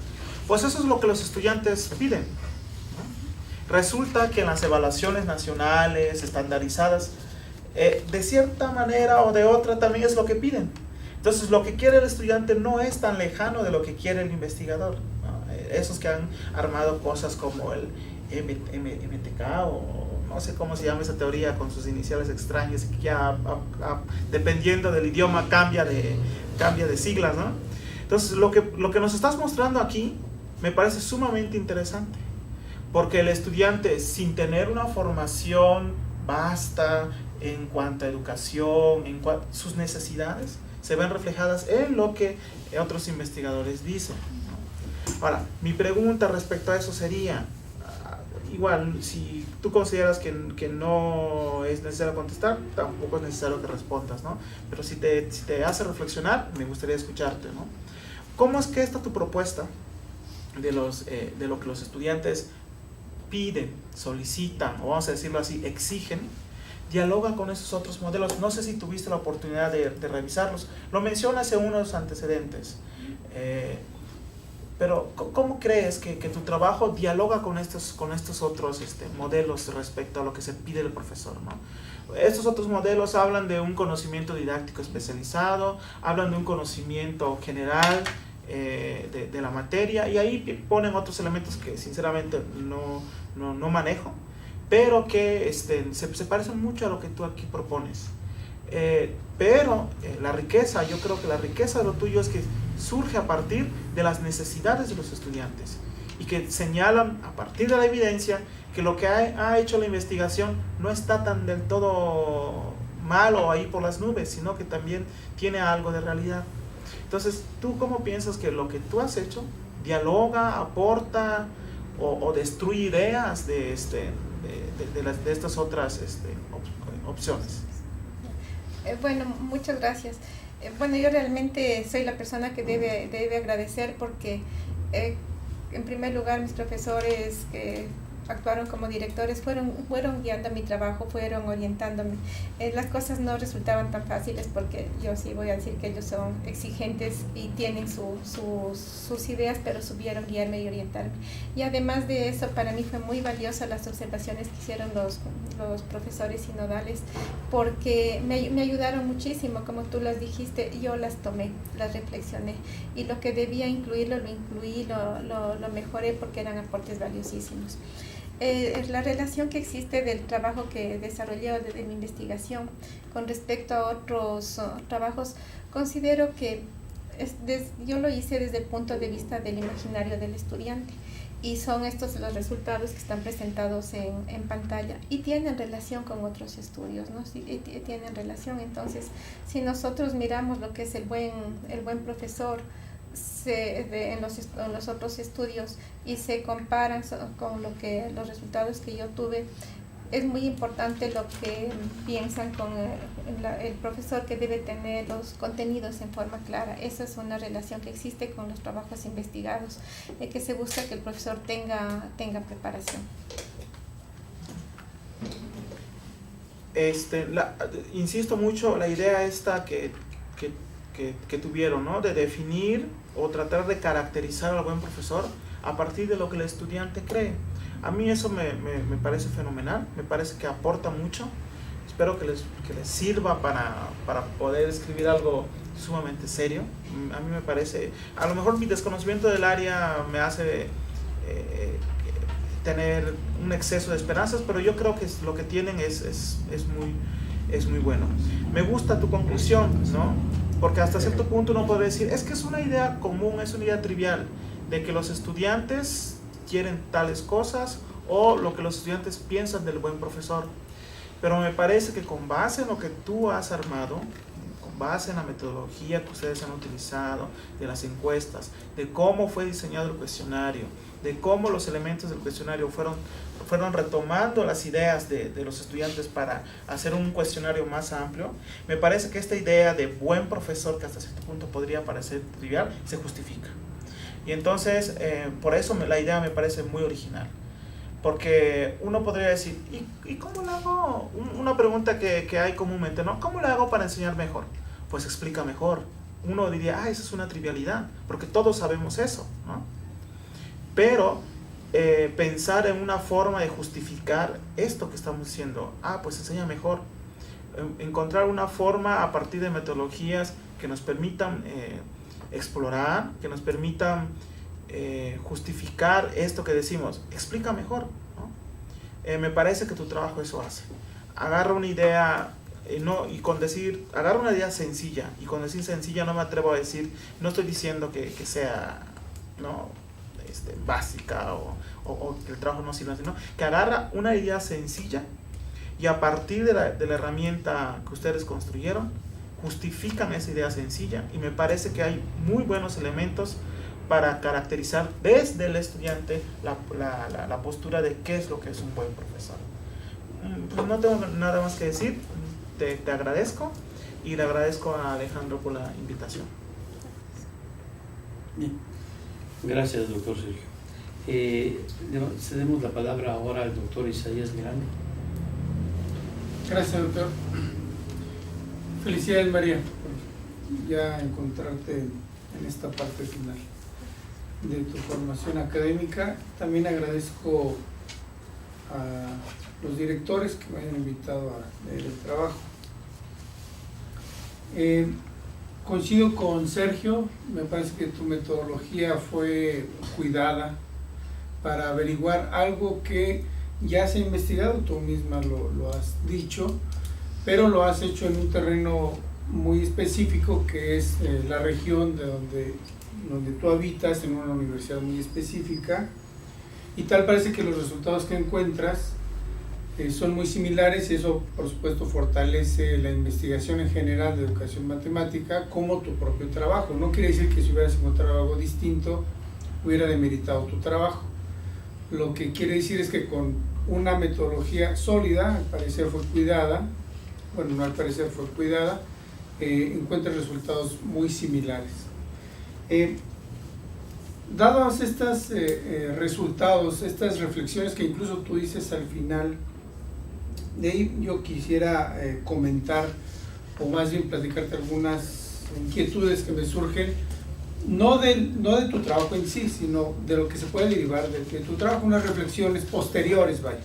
Pues eso es lo que los estudiantes piden, ¿no? Resulta que en las evaluaciones nacionales estandarizadas, de cierta manera o de otra también es lo que piden. Entonces lo que quiere el estudiante no es tan lejano de lo que quiere el investigador, ¿no? Esos que han armado cosas como el MTK o no sé cómo se llama esa teoría con sus iniciales extrañas, que ya dependiendo del idioma cambia de siglas, ¿no? Entonces lo que nos estás mostrando aquí me parece sumamente interesante, porque el estudiante, sin tener una formación vasta en cuanto a educación, sus necesidades se ven reflejadas en lo que otros investigadores dicen, ¿no? Ahora, mi pregunta respecto a eso sería, igual, si tú consideras que no es necesario contestar, tampoco es necesario que respondas, ¿no? Pero si te hace reflexionar, me gustaría escucharte, ¿no? ¿Cómo es que esta tu propuesta de lo que los estudiantes piden, solicitan, o vamos a decirlo así, exigen, dialoga con esos otros modelos? No sé si tuviste la oportunidad de revisarlos. Lo mencionas en unos antecedentes. Pero ¿cómo crees que tu trabajo dialoga con estos otros modelos respecto a lo que se pide del profesor, ¿no? Estos otros modelos hablan de un conocimiento didáctico especializado, hablan de un conocimiento general de la materia, y ahí ponen otros elementos que sinceramente no manejo, pero que se parecen mucho a lo que tú aquí propones. Pero la riqueza, yo creo que la riqueza de lo tuyo es que surge a partir de las necesidades de los estudiantes y que señalan a partir de la evidencia que lo que ha hecho la investigación no está tan del todo malo ahí por las nubes, sino que también tiene algo de realidad. Entonces, ¿tú cómo piensas que lo que tú has hecho dialoga, aporta o destruye ideas de estas otras opciones? Bueno, muchas gracias. Bueno, yo realmente soy la persona que debe agradecer porque, en primer lugar, mis profesores que actuaron como directores, fueron guiando mi trabajo, fueron orientándome. Las cosas no resultaban tan fáciles porque yo sí voy a decir que ellos son exigentes y tienen sus ideas, pero supieron guiarme y orientarme. Y además de eso, para mí fue muy valiosa las observaciones que hicieron los profesores sinodales, porque me ayudaron muchísimo, como tú las dijiste, yo las tomé, las reflexioné, y lo que debía incluirlo, lo incluí, lo mejoré porque eran aportes valiosísimos. La relación que existe del trabajo que desarrollé de mi investigación con respecto a otros trabajos, considero que yo lo hice desde el punto de vista del imaginario del estudiante, y son estos los resultados que están presentados en pantalla y tienen relación con otros estudios, ¿no? Sí, tienen relación. Entonces, si nosotros miramos lo que es el buen profesor en los otros estudios y se comparan con los resultados que yo tuve, es muy importante lo que piensan con el profesor, que debe tener los contenidos en forma clara. Esa es una relación que existe con los trabajos investigados, de que se busca que el profesor tenga preparación. Insisto mucho la idea esta que tuvieron, ¿no? De definir o tratar de caracterizar al buen profesor a partir de lo que el estudiante cree. A mí eso me parece fenomenal, me parece que aporta mucho. Espero que les sirva para poder escribir algo sumamente serio. A mí me parece, a lo mejor mi desconocimiento del área me hace tener un exceso de esperanzas, pero yo creo que lo que tienen es muy bueno. Me gusta tu conclusión, ¿no? Porque hasta cierto punto uno puede decir, es que es una idea común, es una idea trivial, de que los estudiantes quieren tales cosas o lo que los estudiantes piensan del buen profesor. Pero me parece que con base en lo que tú has armado, con base en la metodología que ustedes han utilizado, de las encuestas, de cómo fue diseñado el cuestionario, de cómo los elementos del cuestionario fueron retomando las ideas de los estudiantes para hacer un cuestionario más amplio, me parece que esta idea de buen profesor, que hasta cierto punto podría parecer trivial, se justifica. Y entonces, por eso la idea me parece muy original. Porque uno podría decir, ¿y cómo lo hago? Una pregunta que hay comúnmente, ¿no? ¿Cómo lo hago para enseñar mejor? Pues explica mejor. Uno diría, esa es una trivialidad, porque todos sabemos eso, ¿no? Pero pensar en una forma de justificar esto que estamos diciendo, pues enseña mejor. Encontrar una forma a partir de metodologías que nos permitan explorar, que nos permitan justificar esto que decimos, explica mejor, ¿no? Me parece que tu trabajo eso hace. Agarra una idea, agarra una idea sencilla, y con decir sencilla no me atrevo a decir, no estoy diciendo que sea, ¿no? Básica o que el trabajo no sirva, sino que agarra una idea sencilla y a partir de la herramienta que ustedes construyeron, justifican esa idea sencilla, y me parece que hay muy buenos elementos para caracterizar desde el estudiante la postura de qué es lo que es un buen profesor. Pues no tengo nada más que decir, te agradezco, y le agradezco a Alejandro por la invitación. Bien. Gracias, doctor Sergio. Cedemos la palabra ahora al doctor Isaías Miranda. Gracias, doctor. Felicidades, María, por ya encontrarte en esta parte final de tu formación académica. También agradezco a los directores que me hayan invitado a leer el trabajo. Coincido con Sergio, me parece que tu metodología fue cuidada para averiguar algo que ya se ha investigado, tú misma lo has dicho, pero lo has hecho en un terreno muy específico, que es la región donde tú habitas, en una universidad muy específica, y tal parece que los resultados que encuentras son muy similares, y eso por supuesto fortalece la investigación en general de educación matemática como tu propio trabajo. No quiere decir que si hubieras encontrado algo distinto hubiera demeritado tu trabajo. Lo que quiere decir es que con una metodología sólida, al parecer fue cuidada, bueno, no al parecer fue cuidada, encuentras resultados muy similares. dados estos resultados, estas reflexiones que incluso tú dices al final, de ahí yo quisiera comentar, o más bien platicarte algunas inquietudes que me surgen, no de tu trabajo en sí, sino de lo que se puede derivar de tu trabajo, unas reflexiones posteriores, vaya.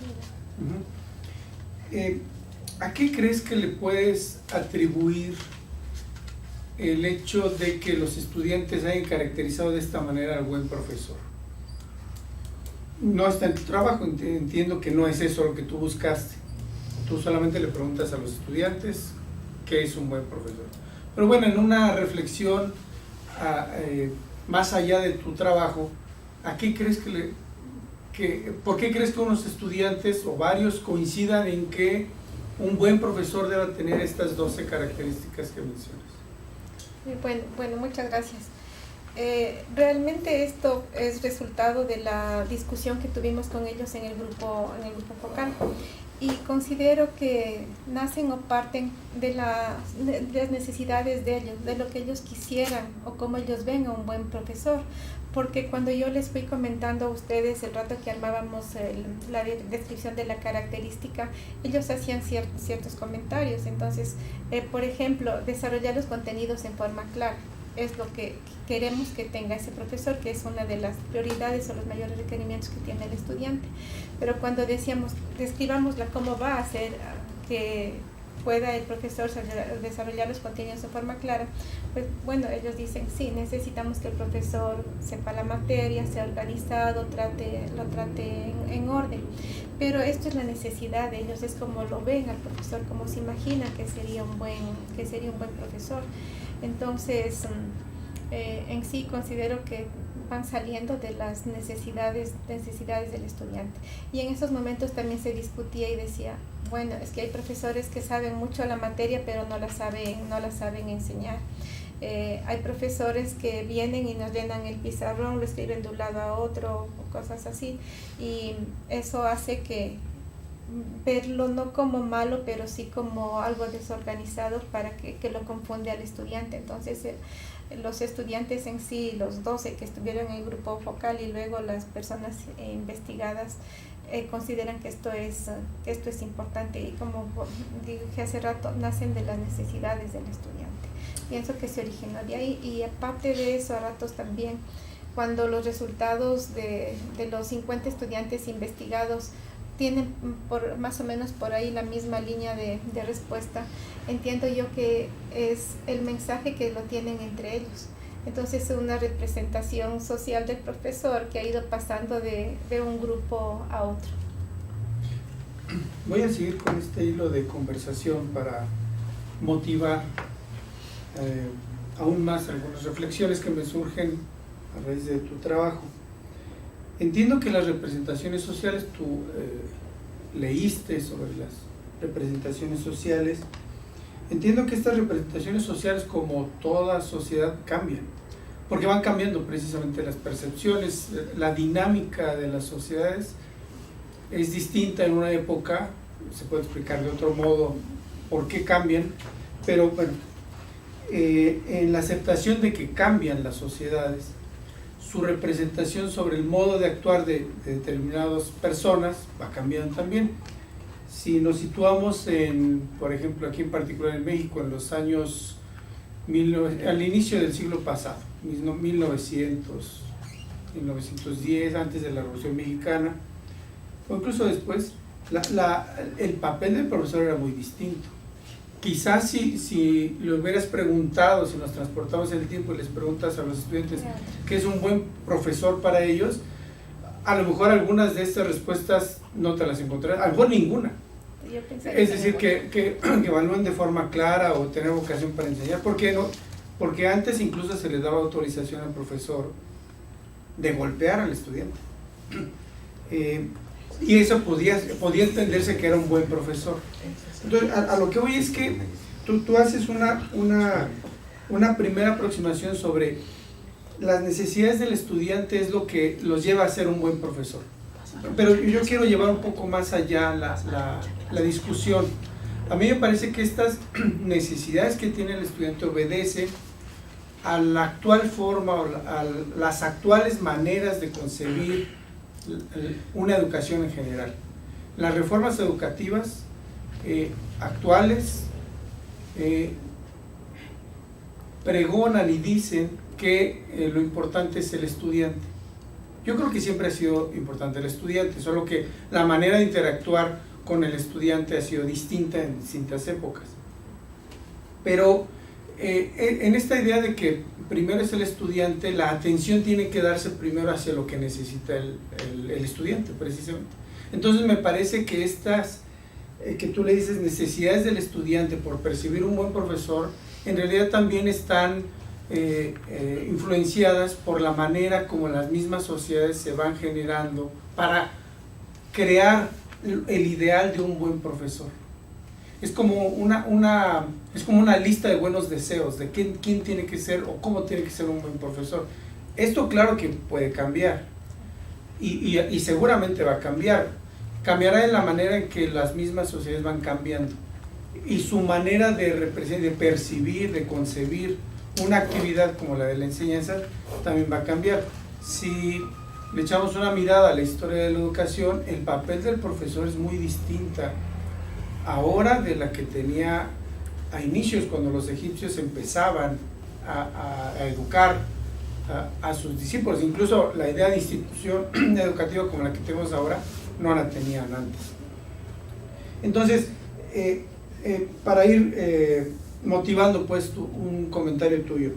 ¿A qué crees que le puedes atribuir el hecho de que los estudiantes hayan caracterizado de esta manera al buen profesor? No está en tu trabajo, entiendo que no es eso lo que tú buscaste. Tú solamente le preguntas a los estudiantes qué es un buen profesor. Pero bueno, en una reflexión más allá de tu trabajo, ¿a qué crees ¿por qué crees que unos estudiantes o varios coincidan en que un buen profesor debe tener estas 12 características que mencionas? Bueno, muchas gracias. Realmente esto es resultado de la discusión que tuvimos con ellos en el grupo focal, y considero que nacen o parten de las necesidades de ellos, de lo que ellos quisieran o cómo ellos ven a un buen profesor. Porque cuando yo les fui comentando a ustedes el rato que armábamos la descripción de la característica, ellos hacían ciertos comentarios. Entonces, por ejemplo, desarrollar los contenidos en forma clara es lo que queremos que tenga ese profesor, que es una de las prioridades o los mayores requerimientos que tiene el estudiante. Pero cuando decíamos, describámosla cómo va a hacer que pueda el profesor desarrollar los contenidos de forma clara, pues bueno, ellos dicen, sí, necesitamos que el profesor sepa la materia, sea organizado, lo trate en orden. Pero esto es la necesidad de ellos, es como lo ven al profesor, como se imagina que sería un buen profesor. Entonces, en sí considero que van saliendo de las necesidades del estudiante. Y en esos momentos también se discutía y decía, bueno, es que hay profesores que saben mucho la materia, pero no la saben enseñar. Hay profesores que vienen y nos llenan el pizarrón, lo escriben de un lado a otro, o cosas así. Y eso hace que verlo no como malo, pero sí como algo desorganizado para que lo confunde al estudiante. Entonces, los estudiantes en sí, los 12 que estuvieron en el grupo focal y luego las personas investigadas, consideran que esto es importante, y como dije hace rato, nacen de las necesidades del estudiante. Pienso que se originó de ahí, y aparte de eso, a ratos también, cuando los resultados de los 50 estudiantes investigados tienen más o menos por ahí la misma línea de respuesta, entiendo yo que es el mensaje que lo tienen entre ellos. Entonces es una representación social del profesor que ha ido pasando de un grupo a otro. Voy a seguir con este hilo de conversación para motivar aún más algunas reflexiones que me surgen a raíz de tu trabajo. Entiendo que las representaciones sociales, tú leíste sobre las representaciones sociales. Entiendo que estas representaciones sociales, como toda sociedad, cambian, porque van cambiando precisamente las percepciones, la dinámica de las sociedades es distinta en una época, se puede explicar de otro modo por qué cambian, pero bueno, en la aceptación de que cambian las sociedades, su representación sobre el modo de actuar de determinadas personas va cambiando también. Si nos situamos por ejemplo, aquí en particular en México, en los años al inicio del siglo pasado, 1900, 1910, antes de la Revolución Mexicana, o incluso después, el papel del profesor era muy distinto. Quizás si le hubieras preguntado, si nos transportamos en el tiempo y les preguntas a los estudiantes qué es un buen profesor para ellos, a lo mejor algunas de estas respuestas no te las encontrarás, a lo mejor ninguna. Es decir, que evalúen de forma clara o tener vocación para enseñar. ¿Por qué no? Porque antes incluso se le daba autorización al profesor de golpear al estudiante. Y eso podía entenderse que era un buen profesor. Entonces, a lo que voy es que tú haces una primera aproximación sobre las necesidades del estudiante, es lo que los lleva a ser un buen profesor. Pero yo quiero llevar un poco más allá la discusión. A mí me parece que estas necesidades que tiene el estudiante obedecen a la actual forma o a las actuales maneras de concebir una educación en general. Las reformas educativas actuales pregonan y dicen que lo importante es el estudiante. Yo creo que siempre ha sido importante el estudiante, solo que la manera de interactuar con el estudiante ha sido distinta en distintas épocas. Pero en esta idea de que primero es el estudiante, la atención tiene que darse primero hacia lo que necesita el estudiante, precisamente. Entonces me parece que estas, que tú le dices, necesidades del estudiante por percibir un buen profesor, en realidad también están influenciadas por la manera como las mismas sociedades se van generando para crear el ideal de un buen profesor. Es como una lista de buenos deseos de quién tiene que ser o cómo tiene que ser un buen profesor. Esto claro que puede cambiar y seguramente va a cambiar. Cambiará en la manera en que las mismas sociedades van cambiando y su manera de percibir, de concebir una actividad como la de la enseñanza también va a cambiar. Si le echamos una mirada a la historia de la educación, el papel del profesor es muy distinta ahora de la que tenía a inicios, cuando los egipcios empezaban a educar a sus discípulos. Incluso la idea de institución educativa como la que tenemos ahora no la tenían antes. Entonces, para ir motivando pues un comentario tuyo,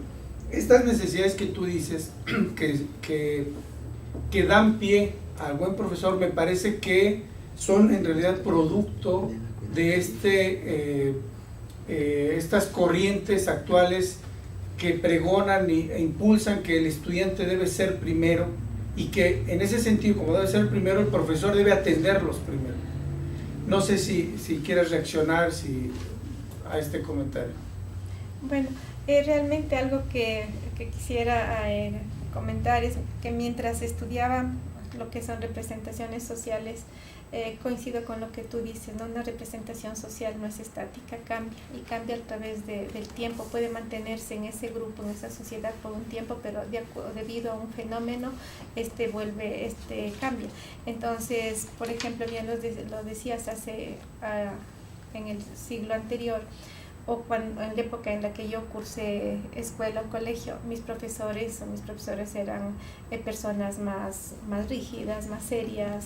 estas necesidades que tú dices que dan pie al buen profesor, me parece que son en realidad producto de estas corrientes actuales que pregonan e impulsan que el estudiante debe ser primero, y que en ese sentido, como debe ser primero, el profesor debe atenderlos primero. No sé si quieres reaccionar a este comentario. Bueno, realmente algo que quisiera comentar es que mientras estudiaba lo que son representaciones sociales, coincido con lo que tú dices, ¿no? Una representación social no es estática, cambia y cambia a través del tiempo. Puede mantenerse en ese grupo, en esa sociedad por un tiempo, pero debido a un fenómeno cambia. Entonces, por ejemplo, bien lo decías en el siglo anterior, o en la época en la que yo cursé escuela o colegio, mis profesores eran personas más rígidas, más serias,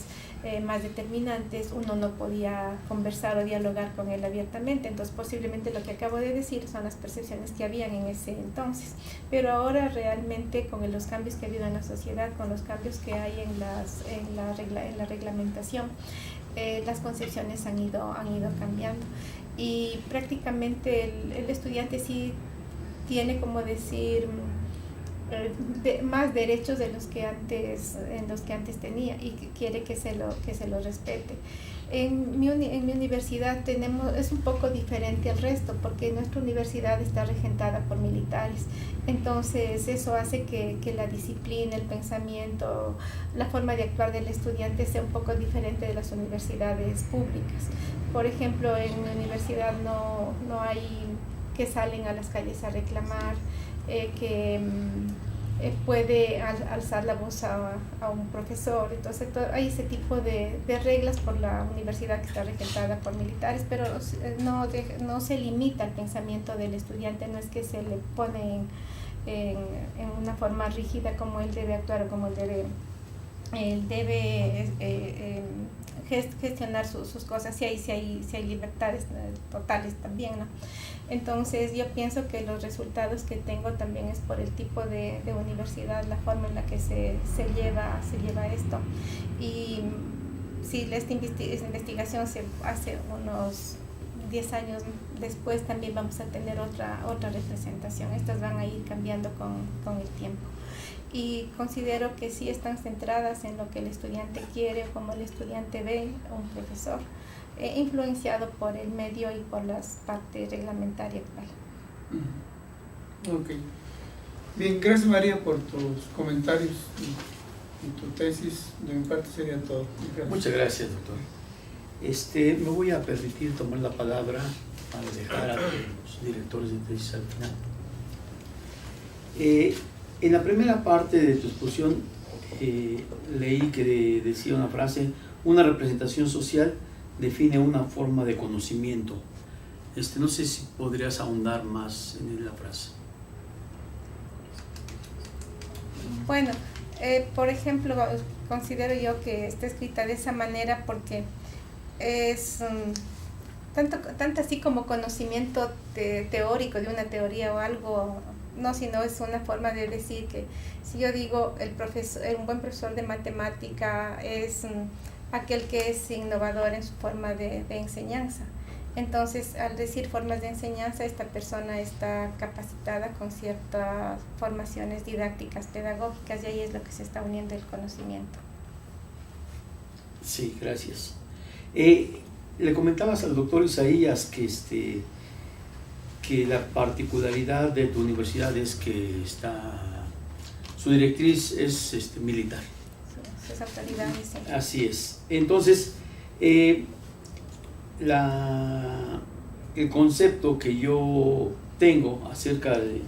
más determinantes. Uno no podía conversar o dialogar con él abiertamente. Entonces posiblemente lo que acabo de decir son las percepciones que habían en ese entonces, pero ahora realmente con los cambios que ha habido en la sociedad, con los cambios que hay en la reglamentación, las concepciones han ido cambiando. Y prácticamente el estudiante sí tiene, como decir, más derechos de los que antes tenía, y quiere que se lo respete. En mi universidad es un poco diferente al resto, porque nuestra universidad está regentada por militares. Entonces eso hace que la disciplina, el pensamiento, la forma de actuar del estudiante sea un poco diferente de las universidades públicas. Por ejemplo, en mi universidad no hay que salen a las calles a reclamar, que puede alzar la voz a un profesor. Entonces hay ese tipo de reglas por la universidad que está regentada por militares, pero no se limita el pensamiento del estudiante. No es que se le pone en una forma rígida como él debe actuar o como él debe gestionar sus cosas. Si hay libertades totales también, ¿no? Entonces yo pienso que los resultados que tengo también es por el tipo de universidad, la forma en la que se lleva esto. Y si esta investigación se hace unos 10 años después, también vamos a tener otra representación. Estas van a ir cambiando con el tiempo. Y considero que sí están centradas en lo que el estudiante quiere o como el estudiante ve a un profesor, influenciado por el medio y por las partes reglamentarias actual. Ok. Bien, gracias María por tus comentarios y tu tesis. De mi parte sería todo. Gracias. Muchas gracias, doctor. Me voy a permitir tomar la palabra para dejar a los directores de tesis al final. En la primera parte de tu exposición leí que decía una frase: una representación social define una forma de conocimiento. No sé si podrías ahondar más en la frase. Bueno, por ejemplo, considero yo que está escrita de esa manera porque es tanto así como conocimiento teórico de una teoría o algo, no, sino es una forma de decir que si yo digo un buen profesor de matemática es aquel que es innovador en su forma de enseñanza. Entonces, al decir formas de enseñanza, esta persona está capacitada con ciertas formaciones didácticas, pedagógicas, y ahí es lo que se está uniendo el conocimiento. Sí, gracias. Le comentabas al doctor Isaías que la particularidad de tu universidad es que su directriz es militar. Sus autoridades. Sí. Así es. Entonces, el concepto que yo tengo acerca de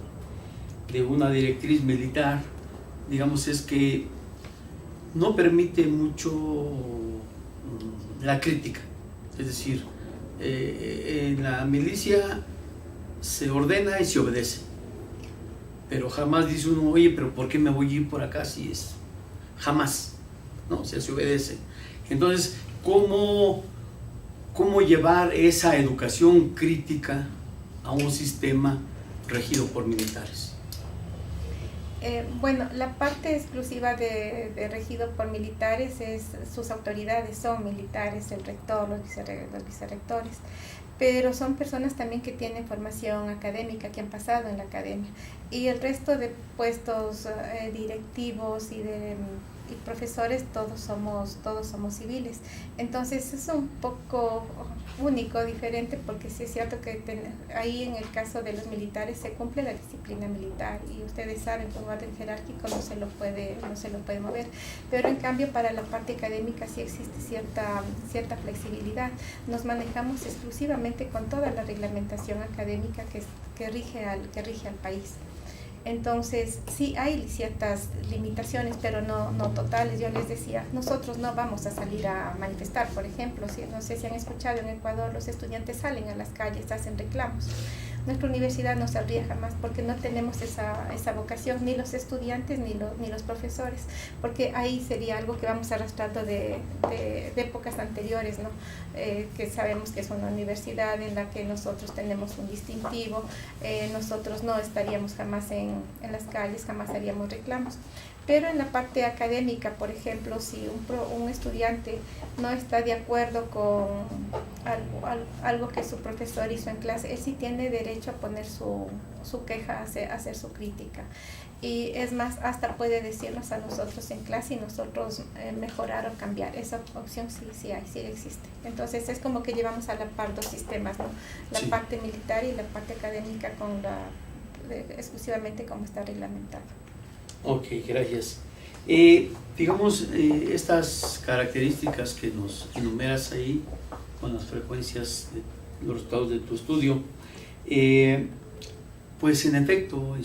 una directriz militar, digamos, es que no permite mucho la crítica. Es decir, en la milicia se ordena y se obedece, pero jamás dice uno: oye, pero ¿por qué me voy a ir por acá si es? Jamás, ¿no? O sea, se obedece. Entonces, ¿cómo llevar esa educación crítica a un sistema regido por militares? Bueno, la parte exclusiva de regido por militares sus autoridades son militares, el rector, los vicerrectores, pero son personas también que tienen formación académica, que han pasado en la academia, y el resto de puestos directivos y profesores, todos somos civiles. Entonces es un poco único, diferente, porque sí es cierto que ahí en el caso de los militares se cumple la disciplina militar, y ustedes saben que un orden jerárquico no se lo puede mover, pero en cambio para la parte académica sí existe cierta flexibilidad. Nos manejamos exclusivamente con toda la reglamentación académica que rige al país. Entonces, sí hay ciertas limitaciones, pero no totales. Yo les decía, nosotros no vamos a salir a manifestar, por ejemplo. No sé si han escuchado, en Ecuador los estudiantes salen a las calles, hacen reclamos. Nuestra universidad no saldría jamás, porque no tenemos esa vocación, ni los estudiantes ni los profesores, porque ahí sería algo que vamos arrastrando de épocas anteriores, ¿no? Que sabemos que es una universidad en la que nosotros tenemos un distintivo, nosotros no estaríamos jamás en las calles, jamás haríamos reclamos. Pero en la parte académica, por ejemplo, si un estudiante no está de acuerdo con algo que su profesor hizo en clase, él sí tiene derecho a poner su queja, a hacer su crítica. Y es más, hasta puede decirnos a nosotros en clase y nosotros mejorar o cambiar. Esa opción sí existe. Entonces es como que llevamos a la par dos sistemas, ¿no? La parte militar y la parte académica exclusivamente como está reglamentado. Ok, gracias. Digamos, estas características que nos enumeras ahí, con las frecuencias de los resultados de tu estudio, pues en efecto,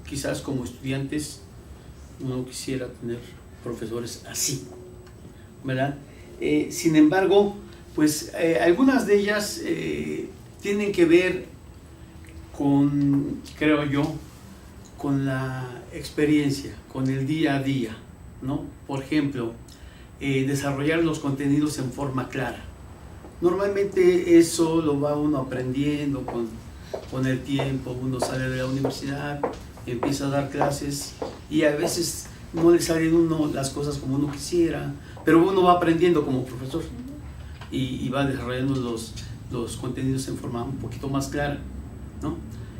quizás como estudiantes uno quisiera tener profesores así, ¿verdad? Sin embargo, pues algunas de ellas tienen que ver con, creo yo, con la experiencia, con el día a día, ¿no? Por ejemplo, desarrollar los contenidos en forma clara. Normalmente eso lo va uno aprendiendo con el tiempo. Uno sale de la universidad, empieza a dar clases y a veces no le salen uno las cosas como uno quisiera, pero uno va aprendiendo como profesor y va desarrollando los contenidos en forma un poquito más clara, ¿no?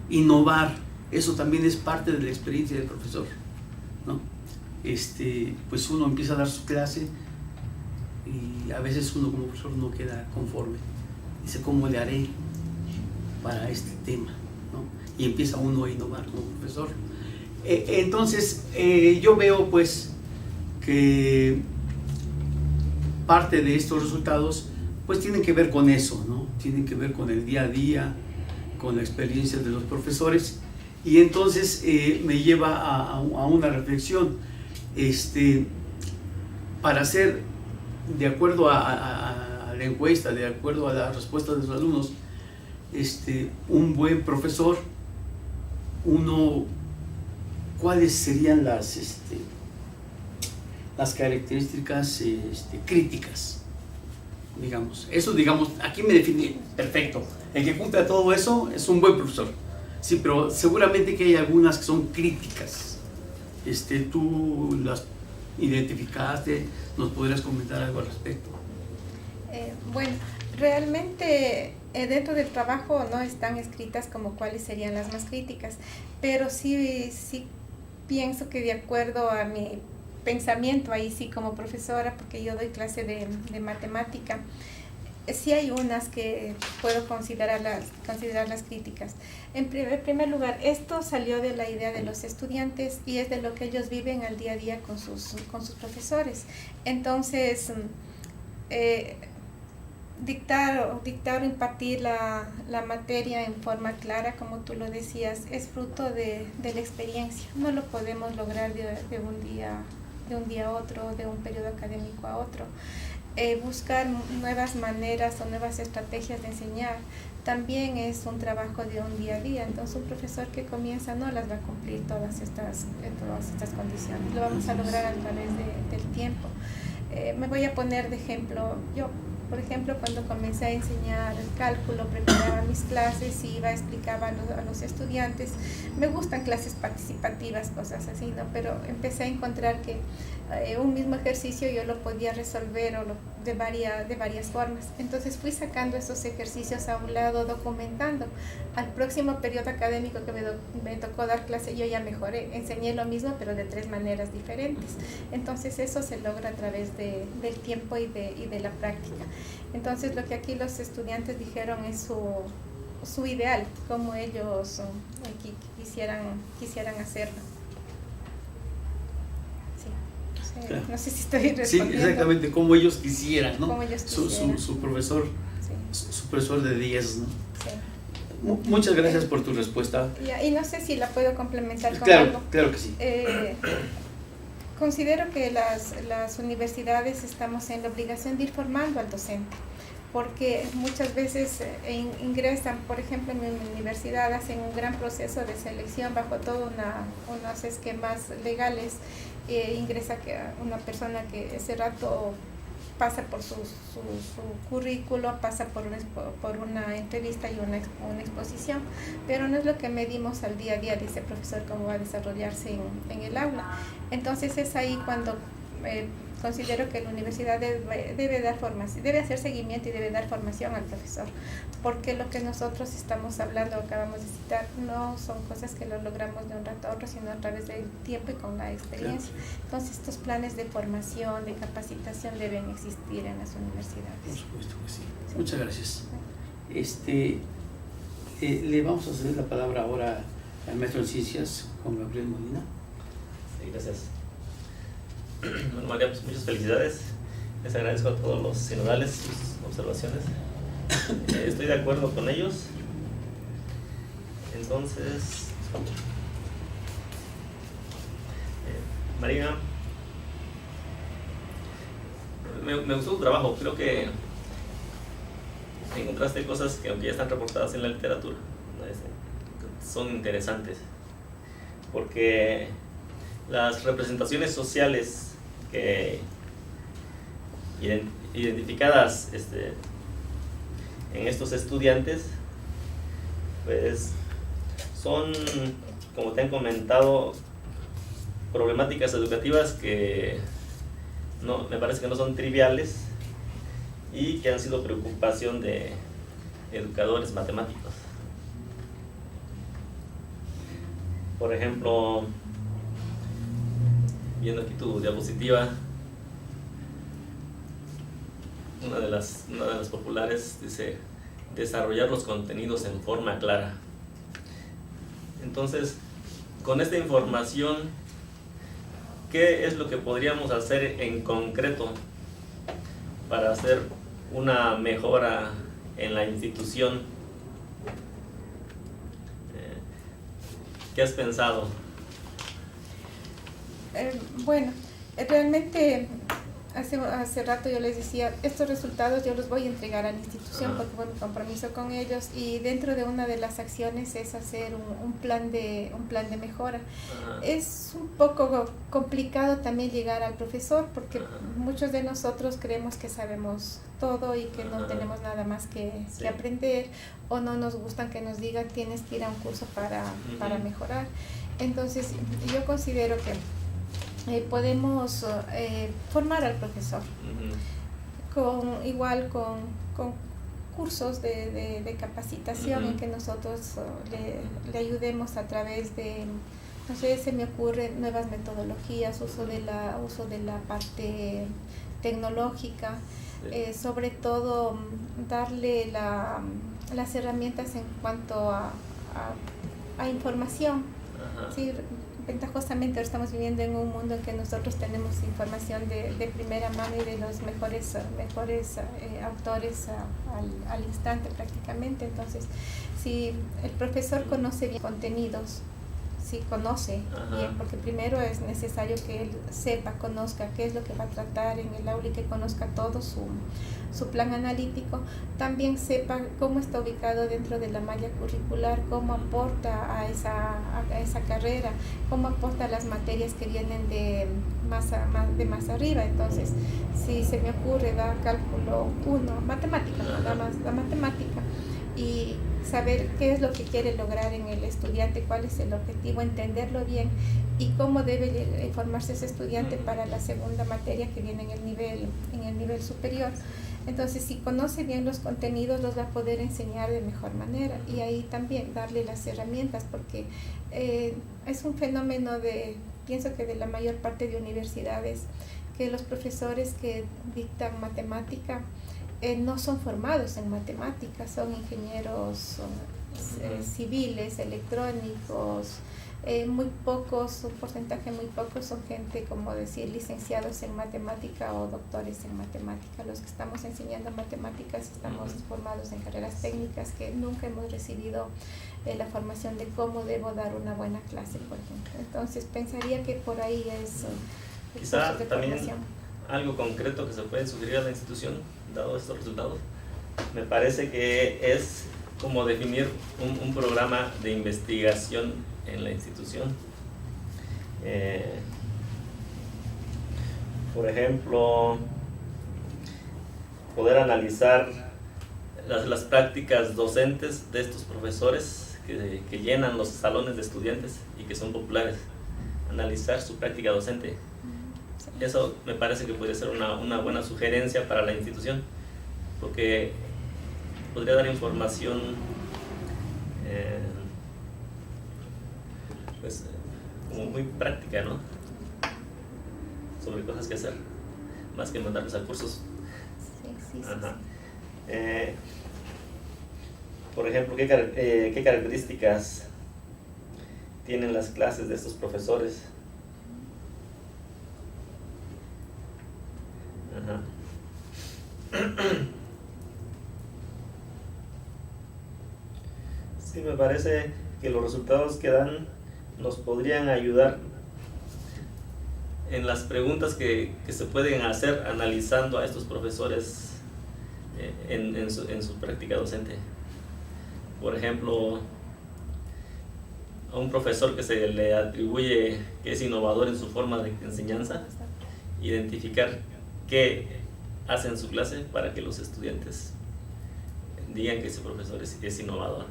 Innovar, eso también es parte de la experiencia del profesor, ¿no? Pues uno empieza a dar su clase y a veces uno como profesor no queda conforme. Dice, ¿cómo le haré para este tema? ¿No? Y empieza uno a innovar como profesor. Entonces, yo veo pues que parte de estos resultados pues tienen que ver con eso, ¿no? Tienen que ver con el día a día, con la experiencia de los profesores Y entonces me lleva a una reflexión. Para hacer, de acuerdo a la encuesta, de acuerdo a las respuestas de los alumnos, un buen profesor, ¿cuáles serían las características críticas? Digamos, aquí me definí perfecto. El que cumpla todo eso es un buen profesor. Sí, pero seguramente que hay algunas que son críticas. Tú las identificaste, ¿nos podrías comentar algo al respecto? Bueno, realmente dentro del trabajo no están escritas como cuáles serían las más críticas, pero sí pienso que de acuerdo a mi pensamiento, ahí sí como profesora, porque yo doy clase de matemática, sí hay unas que puedo considerarlas críticas. En primer lugar, esto salió de la idea de los estudiantes y es de lo que ellos viven al día a día con sus profesores. Entonces, dictar o impartir la materia en forma clara, como tú lo decías, es fruto de la experiencia. No lo podemos lograr de un día a otro, de un periodo académico a otro. Buscar nuevas maneras o nuevas estrategias de enseñar también es un trabajo de un día a día. Entonces un profesor que comienza no las va a cumplir todas estas condiciones. Lo vamos a lograr a través del tiempo. Me voy a poner de ejemplo, yo por ejemplo cuando comencé a enseñar el cálculo, preparaba mis clases y explicaba a los estudiantes. Me gustan clases participativas, cosas así, ¿no? Pero empecé a encontrar que un mismo ejercicio yo lo podía resolver de varias formas. Entonces fui sacando esos ejercicios a un lado, documentando. Al próximo periodo académico que me tocó dar clase, yo ya mejoré, enseñé lo mismo pero de 3 maneras diferentes. Entonces eso se logra a través del tiempo y de la práctica. Entonces lo que aquí los estudiantes dijeron es su ideal, como ellos quisieran hacerlo. Claro. No sé si estoy respondiendo. Sí, exactamente, como ellos quisieran, ¿no? Como ellos quisieran. Su profesor, Sí. su profesor de 10, ¿no? Sí. Muchas gracias por tu respuesta. Y no sé si la puedo complementar con Claro, algo. claro que sí. Considero que las universidades estamos en la obligación de ir formando al docente, porque muchas veces ingresan, por ejemplo, en mi universidad hacen un gran proceso de selección bajo todos unos esquemas legales. Ingresa una persona que ese rato pasa por su currículo, pasa por una entrevista y una exposición, pero no es lo que medimos al día a día de ese profesor, cómo va a desarrollarse en el aula. Entonces es ahí cuando considero que la universidad debe dar formación, debe hacer seguimiento y debe dar formación al profesor, porque lo que nosotros estamos hablando, acabamos de citar, no son cosas que lo logramos de un rato a otro, sino a través del tiempo y con la experiencia. Entonces estos planes de formación, de capacitación deben existir en las universidades. Por supuesto que sí. Muchas gracias. Le vamos a ceder la palabra ahora al maestro en ciencias, Juan Gabriel Molina. Sí, gracias. Bueno, María, pues muchas felicidades. Les agradezco a todos los sinodales sus observaciones. Estoy de acuerdo con ellos. Entonces, María, me gustó tu trabajo. Creo que encontraste cosas que, aunque ya están reportadas en la literatura, son interesantes, porque las representaciones sociales que identificadas en estos estudiantes, pues son, como te han comentado, problemáticas educativas que me parece que no son triviales y que han sido preocupación de educadores matemáticos. Por ejemplo, viendo aquí tu diapositiva, una de las populares dice: desarrollar los contenidos en forma clara. Entonces, con esta información, ¿qué es lo que podríamos hacer en concreto para hacer una mejora en la institución? ¿Qué has pensado? Bueno, realmente hace rato yo les decía, estos resultados yo los voy a entregar a la institución porque fue mi compromiso con ellos, y dentro de una de las acciones es hacer un plan de mejora. Es un poco complicado también llegar al profesor porque muchos de nosotros creemos que sabemos todo y que no tenemos nada más que aprender, o no nos gustan que nos digan tienes que ir a un curso para mejorar. Entonces yo considero que podemos formar al profesor con cursos de capacitación en que nosotros le ayudemos a través de, no sé, se me ocurre nuevas metodologías, uso de la parte tecnológica, sobre todo darle las herramientas en cuanto a información. Sí, ventajosamente ahora estamos viviendo en un mundo en que nosotros tenemos información de primera mano y de los mejores autores al instante prácticamente. Entonces, si el profesor conoce bien contenidos, si conoce bien, porque primero es necesario que él conozca qué es lo que va a tratar en el aula y que conozca todo su plan analítico, también sepa cómo está ubicado dentro de la malla curricular, cómo aporta a esa carrera, cómo aporta a las materias que vienen de más arriba. Entonces, si se me ocurre dar cálculo 1, matemática, nada más, la matemática, y saber qué es lo que quiere lograr en el estudiante, cuál es el objetivo, entenderlo bien y cómo debe formarse ese estudiante para la segunda materia que viene en el nivel superior. Entonces, si conoce bien los contenidos, los va a poder enseñar de mejor manera, y ahí también darle las herramientas, porque es un fenómeno pienso que de la mayor parte de universidades, que los profesores que dictan matemática no son formados en matemáticas, son ingenieros civiles, electrónicos, muy pocos, un porcentaje muy poco son gente, como decir, licenciados en matemática o doctores en matemática. Los que estamos enseñando matemáticas estamos formados en carreras técnicas que nunca hemos recibido la formación de cómo debo dar una buena clase, por ejemplo. Entonces pensaría que por ahí es quizá también algo concreto que se puede sugerir a la institución, dado estos resultados. Me parece que es como definir un programa de investigación en la institución. Por ejemplo, poder analizar las prácticas docentes de estos profesores que llenan los salones de estudiantes y que son populares. Analizar su práctica docente. Eso me parece que puede ser una buena sugerencia para la institución, porque podría dar información pues como muy práctica, ¿no? Sobre cosas que hacer, más que mandarlos a cursos. Sí. Por ejemplo, ¿qué características tienen las clases de estos profesores? Sí, me parece que los resultados que dan nos podrían ayudar en las preguntas que se pueden hacer analizando a estos profesores en su práctica docente. Por ejemplo, a un profesor que se le atribuye que es innovador en su forma de enseñanza, identificar qué hace en su clase para que los estudiantes digan que ese profesor es innovador.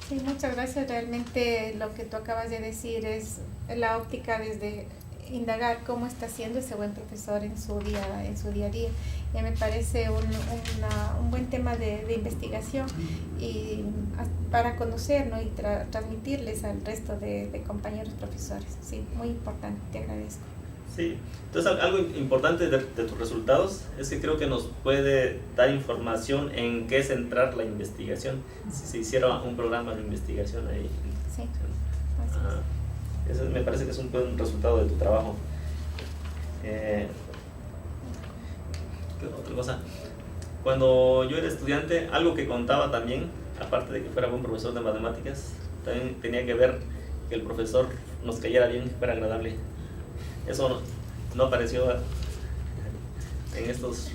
Sí, muchas gracias. Realmente lo que tú acabas de decir es la óptica desde indagar cómo está siendo ese buen profesor en su día a día. Ya me parece un buen tema de investigación y para conocer, ¿no? Y transmitirles al resto de compañeros profesores. Sí, muy importante, te agradezco. Sí, entonces algo importante de tus resultados es que creo que nos puede dar información en qué centrar la investigación, si se hiciera un programa de investigación ahí. Sí, eso me parece que es un buen resultado de tu trabajo. ¿Qué otra cosa? Cuando yo era estudiante, algo que contaba también aparte de que fuera buen profesor de matemáticas, también tenía que ver que el profesor nos cayera bien, que fuera agradable. Eso no apareció en estos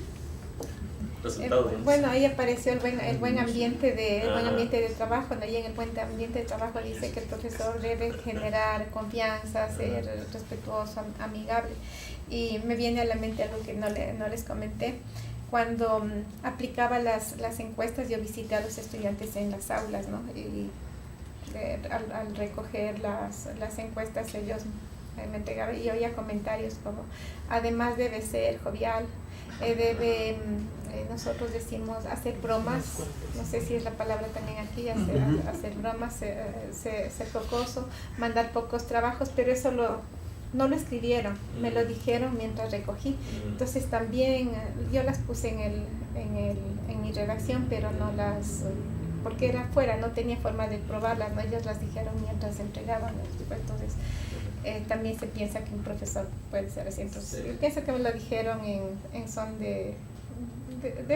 resultados. Bueno, ahí apareció el buen ambiente de trabajo, ¿no? Y en el buen ambiente de trabajo dice que el profesor debe generar confianza, ser respetuoso, amigable. Y me viene a la mente algo que no les comenté. Cuando aplicaba las encuestas, yo visité a los estudiantes en las aulas, ¿no? Y al recoger las encuestas, ellos me entregaban y oía comentarios como, además debe ser jovial, nosotros decimos hacer bromas, no sé si es la palabra también aquí, hacer bromas, ser jocoso, mandar pocos trabajos, pero eso no lo escribieron, me lo dijeron mientras recogí. Entonces también yo las puse en mi redacción, pero no las, porque era fuera, no tenía forma de probarlas, ¿no? Ellos las dijeron mientras entregaban. Entonces también se piensa que un profesor puede ser así. Entonces yo pienso que me lo dijeron en son de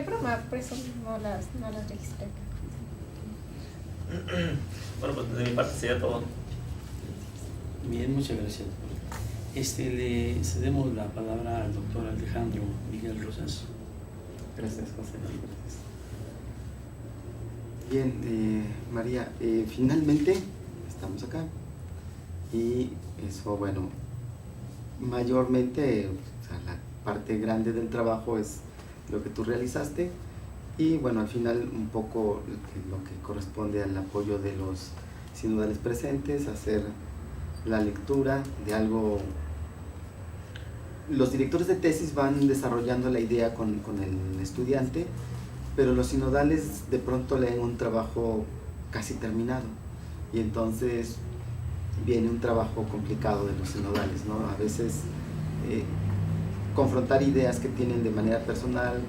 broma, por eso no las registré. Bueno, pues de mi parte sería todo. Bien, muchas gracias. Le cedemos la palabra al doctor Alejandro Miguel Rosas. Gracias, José. Gracias. Bien, María, finalmente estamos acá. Y eso, bueno, mayormente, o sea, la parte grande del trabajo es lo que tú realizaste. Y bueno, al final un poco lo que corresponde al apoyo de los sinodales presentes, hacer la lectura de algo. Los directores de tesis van desarrollando la idea con el estudiante, pero los sinodales de pronto leen un trabajo casi terminado y entonces viene un trabajo complicado de los sinodales, ¿no? A veces confrontar ideas que tienen de manera personal,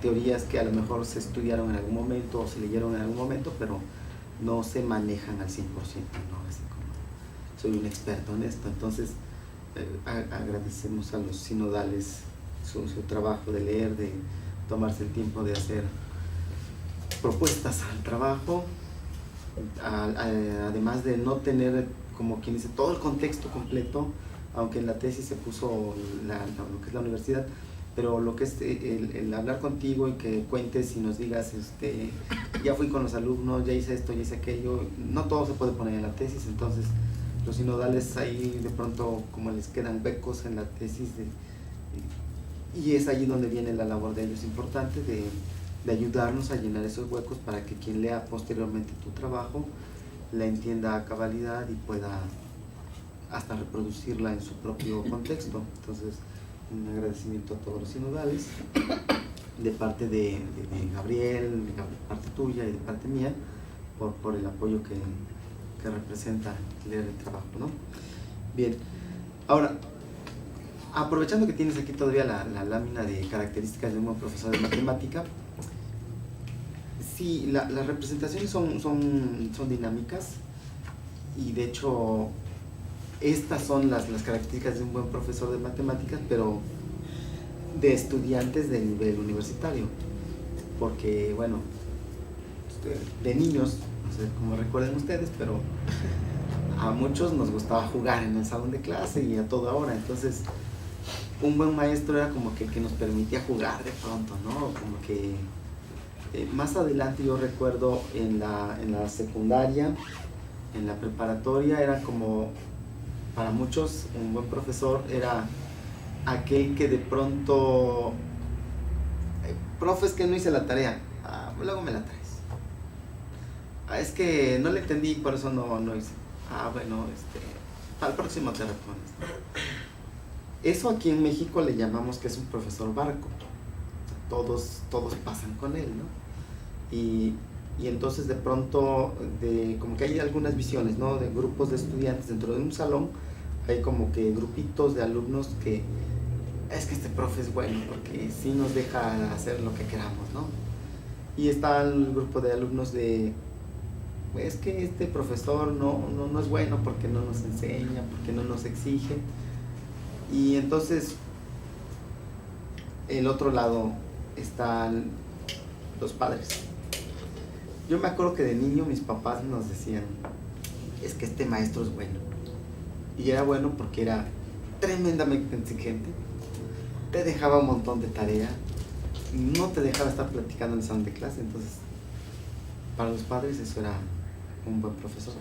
teorías que a lo mejor se estudiaron en algún momento o se leyeron en algún momento, pero no se manejan al 100%, ¿no? Así como soy un experto en esto. Entonces agradecemos a los sinodales su trabajo de leer, de tomarse el tiempo de hacer propuestas al trabajo, además de no tener, como quien dice, todo el contexto completo, aunque en la tesis se puso lo que es la universidad, pero lo que es el hablar contigo y que cuentes y nos digas, ya fui con los alumnos, ya hice esto, ya hice aquello, no todo se puede poner en la tesis. Entonces los sinodales ahí de pronto como les quedan huecos en la tesis y es allí donde viene la labor de ellos importante de ayudarnos a llenar esos huecos para que quien lea posteriormente tu trabajo la entienda a cabalidad y pueda hasta reproducirla en su propio contexto. Entonces un agradecimiento a todos los sinodales de parte de Gabriel, de parte tuya y de parte mía por el apoyo que representa leer el trabajo, ¿no? Bien, ahora, aprovechando que tienes aquí todavía la lámina de características de un buen profesor de matemática, sí, las representaciones son dinámicas y de hecho estas son las características de un buen profesor de matemáticas, pero de estudiantes de nivel universitario, porque bueno, de niños, no sé cómo recuerden ustedes, pero a muchos nos gustaba jugar en el salón de clase y a toda hora. Entonces un buen maestro era como que nos permitía jugar de pronto, ¿no? Como que más adelante yo recuerdo en la secundaria, en la preparatoria, era como para muchos un buen profesor era aquel que de pronto, profe, es que no hice la tarea, luego me la traes. Es que no le entendí, por eso no hice. Bueno, para el próximo te respondes. Eso aquí en México le llamamos que es un profesor barco. Todos pasan con él, ¿no? Y entonces de pronto, como que hay algunas visiones, ¿no? De grupos de estudiantes dentro de un salón, hay como que grupitos de alumnos que es que este profe es bueno porque sí nos deja hacer lo que queramos, ¿no? Y está el grupo de alumnos es que este profesor no es bueno porque no nos enseña, porque no nos exige. Y entonces el otro lado están los padres. Yo me acuerdo que de niño mis papás nos decían, es que este maestro es bueno. Y era bueno porque era tremendamente exigente, te dejaba un montón de tarea, no te dejaba estar platicando en el salón de clase, entonces para los padres eso era un buen profesor.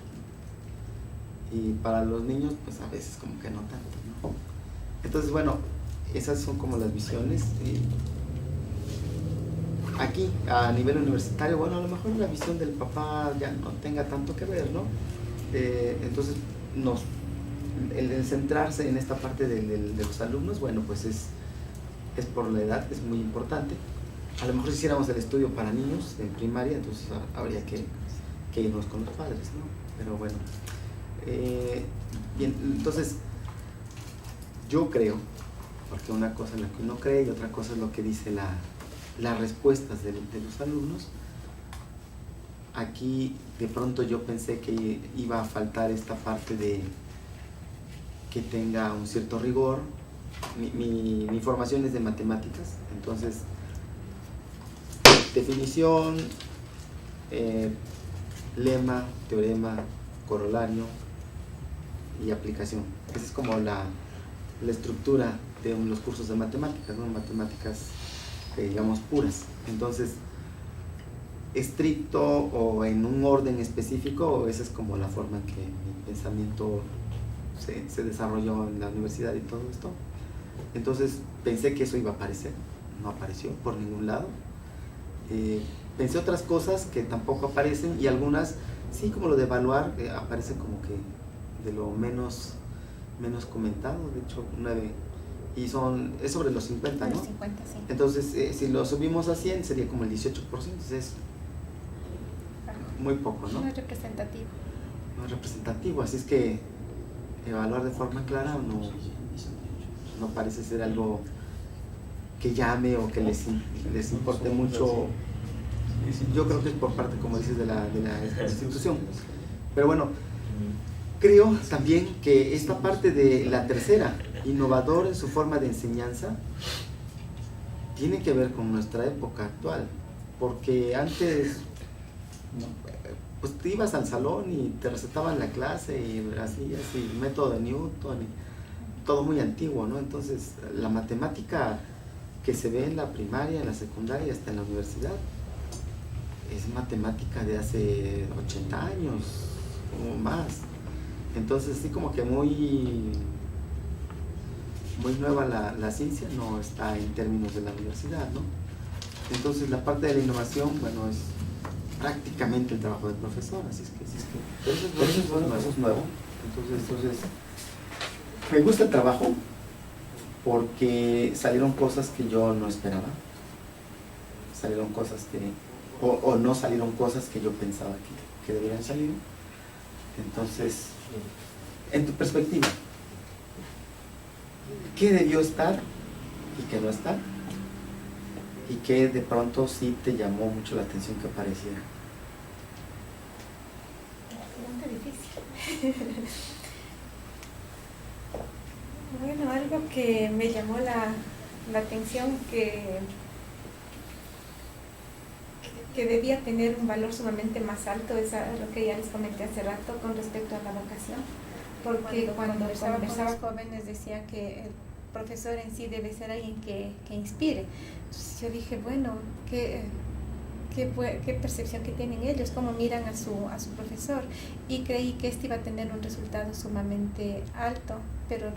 Y para los niños pues a veces como que no tanto, ¿no? Entonces bueno, esas son como las visiones. Aquí a nivel universitario, bueno, a lo mejor la visión del papá ya no tenga tanto que ver, ¿no? Entonces el centrarse en esta parte de los alumnos, bueno, pues es por la edad, es muy importante. A lo mejor si hiciéramos el estudio para niños en primaria, entonces habría que irnos con los padres, ¿no? Pero bueno, bien, entonces yo creo, porque una cosa es lo que uno cree y otra cosa es lo que dice las respuestas de los alumnos. Aquí de pronto yo pensé que iba a faltar esta parte de que tenga un cierto rigor. Mi formación es de matemáticas, entonces definición, lema, teorema, corolario y aplicación. Esa es como la estructura de los cursos de matemáticas, ¿no? Matemáticas, digamos, puras. Entonces, estricto o en un orden específico, esa es como la forma en que mi pensamiento se desarrolló en la universidad y todo esto. Entonces pensé que eso iba a aparecer, no apareció por ningún lado. Pensé otras cosas que tampoco aparecen y algunas sí, como lo de evaluar, aparece como que de lo menos comentado, de hecho 9, y es sobre los 50, ¿no? 50, sí. Entonces si lo subimos a 100 sería como el 18%, entonces es muy poco, ¿no? No es representativo. No es representativo, así es que evaluar de forma clara no parece ser algo que llame o que les importe mucho. Yo creo que es por parte, como dices, de la institución. Pero bueno, creo también que esta parte de la tercera, innovador en su forma de enseñanza, tiene que ver con nuestra época actual, porque antes pues te ibas al salón y te recetaban la clase y así, método de Newton, y todo muy antiguo, ¿no? Entonces la matemática que se ve en la primaria, en la secundaria y hasta en la universidad es matemática de hace 80 años o más. Entonces sí, como que muy nueva la ciencia, no está en términos de la universidad, ¿no? Entonces la parte de la innovación, bueno, es prácticamente el trabajo del profesor, así es que pero eso es nuevo. Entonces me gusta el trabajo porque salieron cosas que yo no esperaba, salieron cosas o no salieron cosas que yo pensaba que debieran salir. Entonces, en tu perspectiva, ¿qué debió estar y qué no está? ¿Y qué de pronto sí te llamó mucho la atención que apareciera? Pregunta difícil. Bueno, algo que me llamó la atención que debía tener un valor sumamente más alto es lo que ya les comenté hace rato con respecto a la vocación, porque cuando conversaba con los jóvenes decía que el profesor en sí debe ser alguien que inspire. Entonces yo dije, bueno, ¿qué percepción que tienen ellos? ¿Cómo miran a su profesor? Y creí que este iba a tener un resultado sumamente alto, pero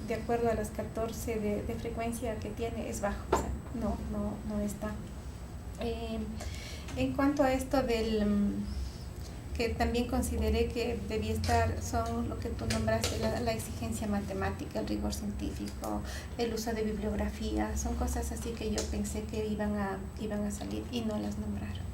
de acuerdo a las 14 de frecuencia que tiene es bajo, o sea, no está. En cuanto a esto que también consideré que debía estar, son lo que tú nombraste, la exigencia matemática, el rigor científico, el uso de bibliografía, son cosas así que yo pensé que iban a salir y no las nombraron.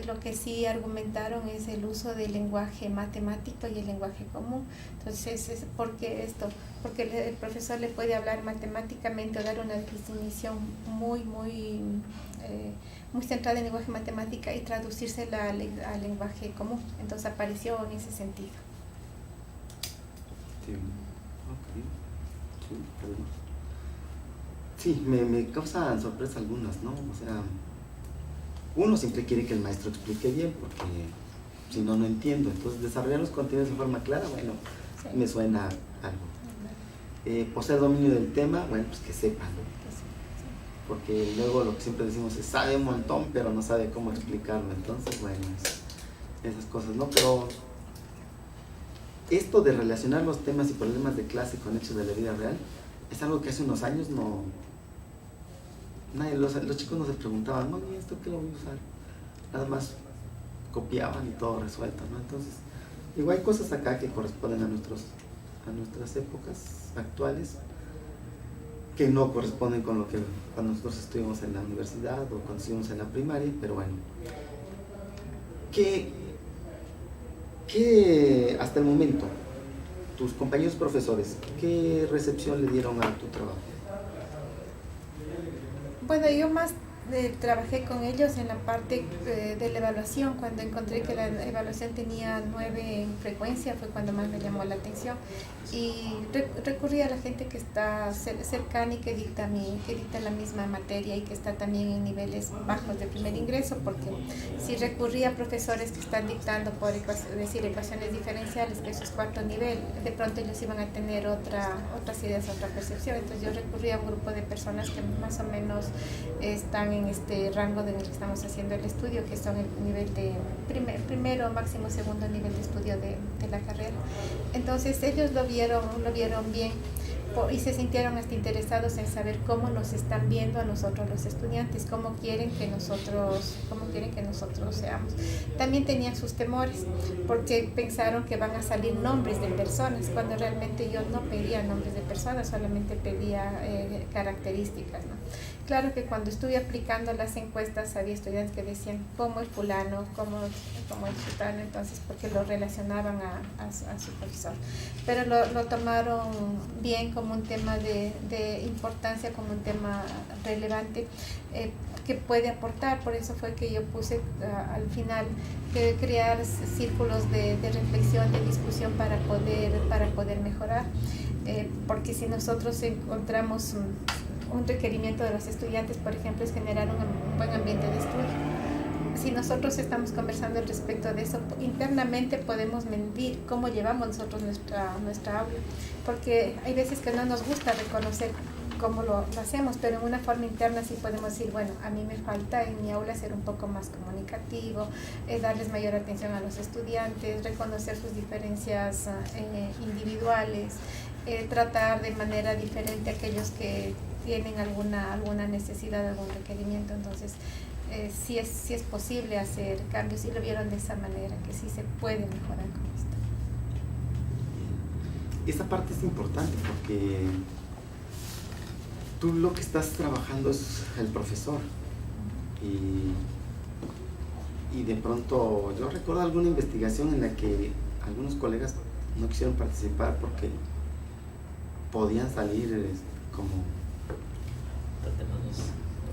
Lo que sí argumentaron es el uso del lenguaje matemático y el lenguaje común. Entonces, ¿por qué esto? Porque el profesor le puede hablar matemáticamente o dar una definición muy centrada en lenguaje matemática y traducírsela al lenguaje común. Entonces apareció en ese sentido. Sí, me causan sorpresa algunas, ¿no? O sea, uno siempre quiere que el maestro explique bien, porque si no, no entiendo. Entonces, desarrollar los contenidos de forma clara, bueno, Sí. me suena algo. Poseer dominio del tema, bueno, pues que sepan, ¿no? Porque luego lo que siempre decimos es sabe un montón, pero no sabe cómo explicarlo. Entonces, bueno, esas cosas, ¿no? Pero esto de relacionar los temas y problemas de clase con hechos de la vida real es algo que hace unos años no... los chicos no se preguntaban, no, ¿y esto qué lo voy a usar? Nada más copiaban y todo resuelto, ¿no? Entonces, igual hay cosas acá que corresponden a nuestras épocas actuales que no corresponden con lo que cuando nosotros estuvimos en la universidad o cuando estuvimos en la primaria, pero bueno. ¿Qué hasta el momento, tus compañeros profesores, qué recepción le dieron a tu trabajo? Bueno, yo más trabajé con ellos en la parte de la evaluación. Cuando encontré que la evaluación tenía 9 en frecuencia fue cuando más me llamó la atención, y recurrí a la gente que está cercana y que dicta la misma materia y que está también en niveles bajos de primer ingreso, porque si recurría a profesores que están dictando por ecuaciones diferenciales, que eso es 4º nivel, de pronto ellos iban a tener otras ideas, otra percepción. Entonces yo recurrí a un grupo de personas que más o menos están en este rango en el que estamos haciendo el estudio, que son el nivel de primero, máximo 2º nivel de estudio de la carrera. Entonces ellos lo vieron bien y se sintieron hasta interesados en saber cómo nos están viendo a nosotros los estudiantes, cómo quieren que nosotros seamos. También tenían sus temores, porque pensaron que van a salir nombres de personas, cuando realmente yo no pedía nombres de personas, solamente pedía características, ¿no? Claro que cuando estuve aplicando las encuestas había estudiantes que decían cómo el fulano, cómo el sultano, entonces porque lo relacionaban a su profesor. Pero lo tomaron bien como un tema de importancia, como un tema relevante que puede aportar. Por eso fue que yo puse al final crear círculos de reflexión, de discusión para poder mejorar. Porque si nosotros encontramos un requerimiento de los estudiantes, por ejemplo, es generar un buen ambiente de estudio. Si nosotros estamos conversando al respecto de eso, internamente podemos medir cómo llevamos nosotros nuestra aula, porque hay veces que no nos gusta reconocer cómo lo hacemos, pero en una forma interna sí podemos decir, bueno, a mí me falta en mi aula ser un poco más comunicativo, darles mayor atención a los estudiantes, reconocer sus diferencias individuales, tratar de manera diferente a aquellos que tienen alguna necesidad, algún requerimiento. Entonces sí es posible hacer cambios, y lo vieron de esa manera, que sí se puede mejorar con esto. Esa parte es importante porque tú lo que estás trabajando es el profesor, y de pronto yo recuerdo alguna investigación en la que algunos colegas no quisieron participar porque podían salir como...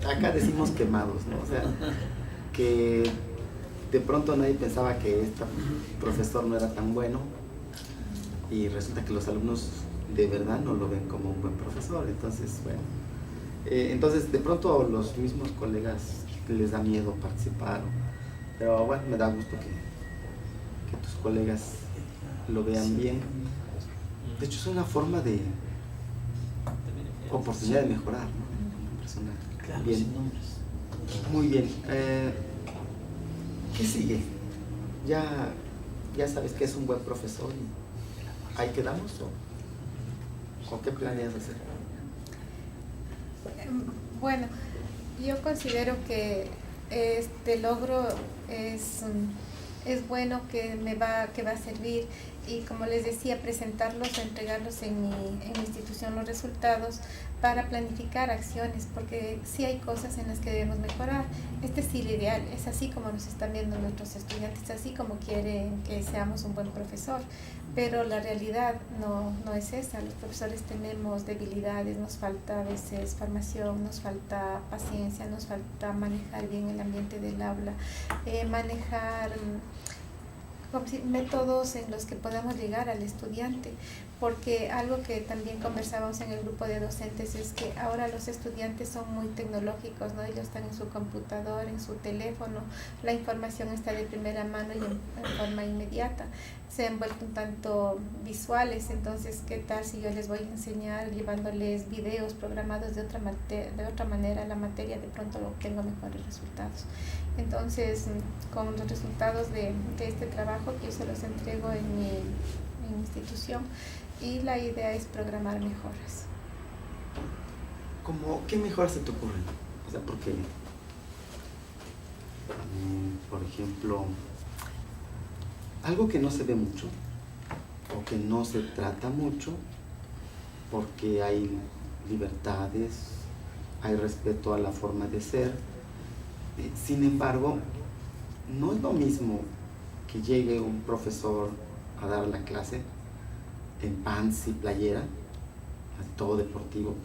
Acá decimos quemados, ¿no? O sea, que de pronto nadie pensaba que este profesor no era tan bueno, y resulta que los alumnos de verdad no lo ven como un buen profesor. Entonces, bueno, entonces de pronto los mismos colegas les da miedo participar, pero bueno, me da gusto que tus colegas lo vean bien. De hecho, es una forma de oportunidad de mejorar, ¿no? Como persona. Claro, Bien. sin nombres. Muy bien. ¿Qué sigue? Ya sabes que es un buen profesor y ahí quedamos, o qué planeas hacer? Bueno, yo considero que este logro es bueno, que va a servir, y como les decía, presentarlos o entregarlos en mi institución los resultados para planificar acciones, porque sí hay cosas en las que debemos mejorar. Este es el ideal, es así como nos están viendo nuestros estudiantes, así como quieren que seamos un buen profesor, pero la realidad no es esa. Los profesores tenemos debilidades, nos falta a veces formación, nos falta paciencia, nos falta manejar bien el ambiente del aula, manejar métodos en los que podamos llegar al estudiante, porque algo que también conversábamos en el grupo de docentes es que ahora los estudiantes son muy tecnológicos, ¿no? Ellos están en su computador, en su teléfono, la información está de primera mano y en forma inmediata. Se han vuelto un tanto visuales, entonces, ¿qué tal si yo les voy a enseñar llevándoles videos programados de otra manera la materia? De pronto tengo mejores resultados. Entonces, con los resultados de este trabajo que yo se los entrego en mi institución, y la idea es programar mejoras. ¿Qué mejoras se te ocurren? O sea, porque, por ejemplo, algo que no se ve mucho o que no se trata mucho, porque hay libertades, hay respeto a la forma de ser. Sin embargo, no es lo mismo que llegue un profesor a dar la clase en pants y playera, todo deportivo,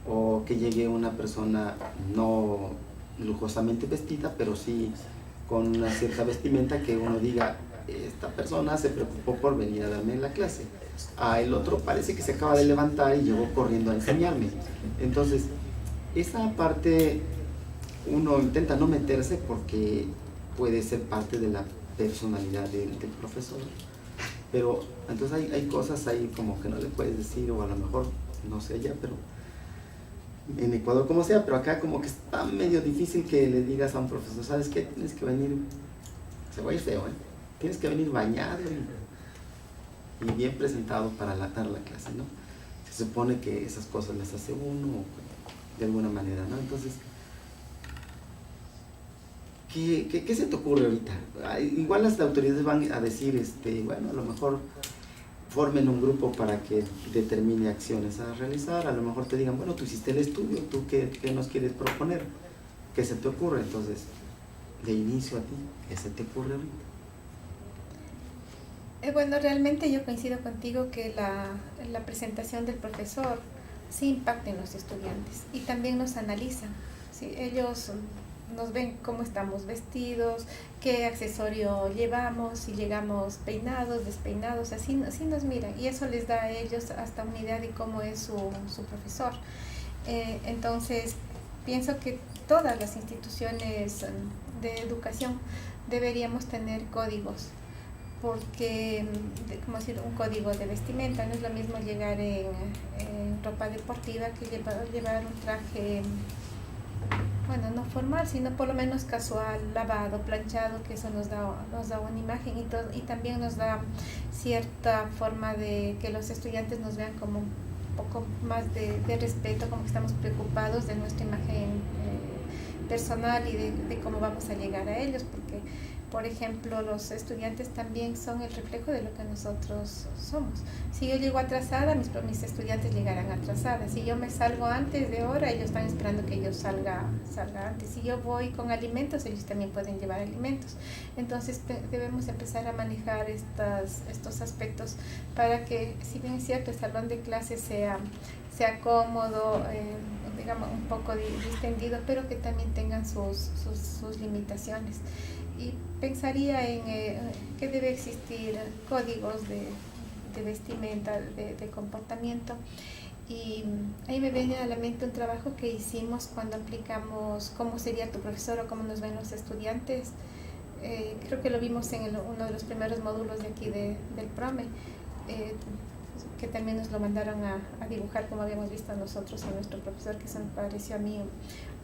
o que llegue una persona no lujosamente vestida, pero sí con una cierta vestimenta que uno diga, esta persona se preocupó por venir a darme la clase. El otro parece que se acaba de levantar y llegó corriendo a enseñarme. Entonces, esa parte uno intenta no meterse porque puede ser parte de la personalidad del profesor, pero entonces hay cosas ahí como que no le puedes decir, o a lo mejor no sé allá, pero en Ecuador como sea, pero acá como que está medio difícil que le digas a un profesor, ¿sabes qué? Tienes que venir, se va a ir feo, tienes que venir bañado y bien presentado para dar la clase, ¿no? Se supone que esas cosas las hace uno de alguna manera, ¿no? Entonces, ¿qué se te ocurre ahorita? Igual las autoridades van a decir, bueno, a lo mejor formen un grupo para que determine acciones a realizar, a lo mejor te digan, bueno, tú hiciste el estudio, ¿tú qué nos quieres proponer? ¿Qué se te ocurre? Entonces, de inicio a ti, ¿qué se te ocurre ahorita? Bueno, realmente yo coincido contigo que la presentación del profesor sí impacta en los estudiantes y también nos analizan, ¿sí? Ellos nos ven cómo estamos vestidos, qué accesorio llevamos, si llegamos peinados, despeinados, así nos miran, y eso les da a ellos hasta una idea de cómo es su profesor. Entonces, pienso que todas las instituciones de educación deberíamos tener códigos, porque, como decir, un código de vestimenta. No es lo mismo llegar en ropa deportiva que llevar un traje, bueno, no formal, sino por lo menos casual, lavado, planchado, que eso nos da una imagen y también nos da cierta forma de que los estudiantes nos vean como un poco más de respeto, como que estamos preocupados de nuestra imagen personal y de cómo vamos a llegar a ellos, porque, por ejemplo, los estudiantes también son el reflejo de lo que nosotros somos. Si yo llego atrasada, mis estudiantes llegarán atrasadas. Si yo me salgo antes de hora, ellos están esperando que yo salga antes. Si yo voy con alimentos, ellos también pueden llevar alimentos. Entonces debemos empezar a manejar estos aspectos para que, si bien es cierto, el salón de clase sea cómodo, digamos un poco distendido, pero que también tengan sus limitaciones. Y pensaría en que debe existir códigos de vestimenta, de comportamiento. Y ahí me viene a la mente un trabajo que hicimos cuando aplicamos cómo sería tu profesor o cómo nos ven los estudiantes. Creo que lo vimos en uno de los primeros módulos de aquí del PROME, que también nos lo mandaron a dibujar, como habíamos visto nosotros a nuestro profesor, que eso me pareció a mí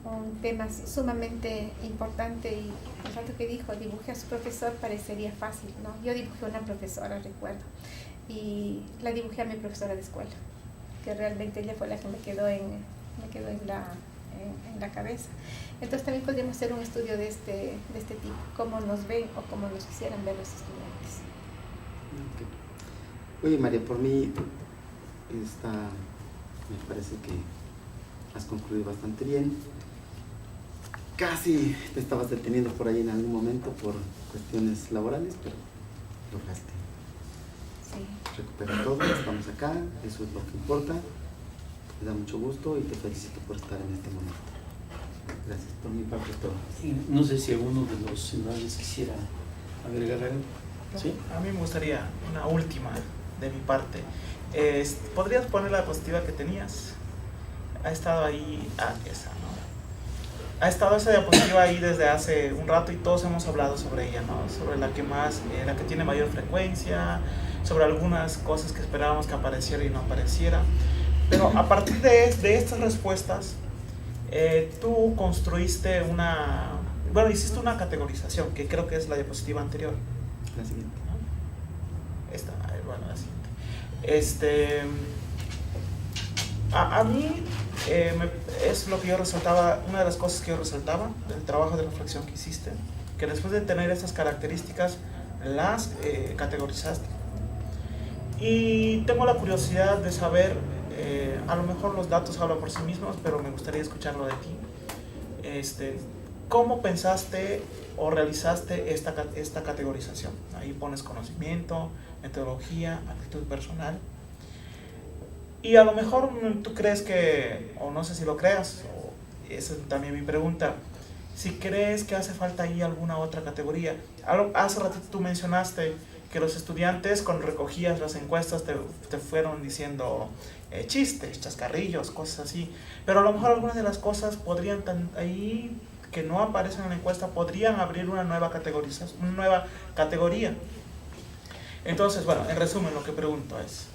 un tema sumamente importante. Y el rato que dijo, dibujé a su profesor, parecería fácil, ¿no? Yo dibujé a una profesora, recuerdo, y la dibujé a mi profesora de escuela, que realmente ella fue la que me quedó en la cabeza. Entonces también podríamos hacer un estudio de este tipo, cómo nos ven o cómo nos quisieran ver los estudiantes. Okay. Oye, María, por mí me parece que has concluido bastante bien. Casi te estabas deteniendo por ahí en algún momento por cuestiones laborales, pero lograste recuperar todo. Estamos acá, eso es lo que importa. Me da mucho gusto y te felicito por estar en este momento. Gracias, por mi parte es todo. No sé si alguno de los senadores quisiera agregar algo. ¿Sí? A mí me gustaría una última de mi parte. ¿Podrías poner la diapositiva que tenías? Ha estado ahí, esa, ¿no? Ha estado esa diapositiva ahí desde hace un rato y todos hemos hablado sobre ella, ¿no? Sobre la que más, la que tiene mayor frecuencia, sobre algunas cosas que esperábamos que apareciera y no apareciera. Pero a partir de estas respuestas, tú construiste hiciste una categorización, que creo que es la diapositiva anterior. La siguiente. ¿No? Esta, bueno, la siguiente. A mí es lo que yo resaltaba, una de las cosas que yo resaltaba del trabajo de reflexión que hiciste, que después de tener estas características las categorizaste. Y tengo la curiosidad de saber, a lo mejor los datos hablan por sí mismos, pero me gustaría escucharlo de ti. ¿Cómo pensaste o realizaste esta categorización? Ahí pones conocimiento, metodología, actitud personal. Y a lo mejor tú crees que, o no sé si lo creas, o esa es también mi pregunta, si crees que hace falta ahí alguna otra categoría. Hace ratito tú mencionaste que los estudiantes, cuando recogías las encuestas, te fueron diciendo chistes, chascarrillos, cosas así, pero a lo mejor algunas de las cosas podrían ahí, que no aparecen en la encuesta, podrían abrir una nueva categoría. Entonces, bueno, en resumen, lo que pregunto es,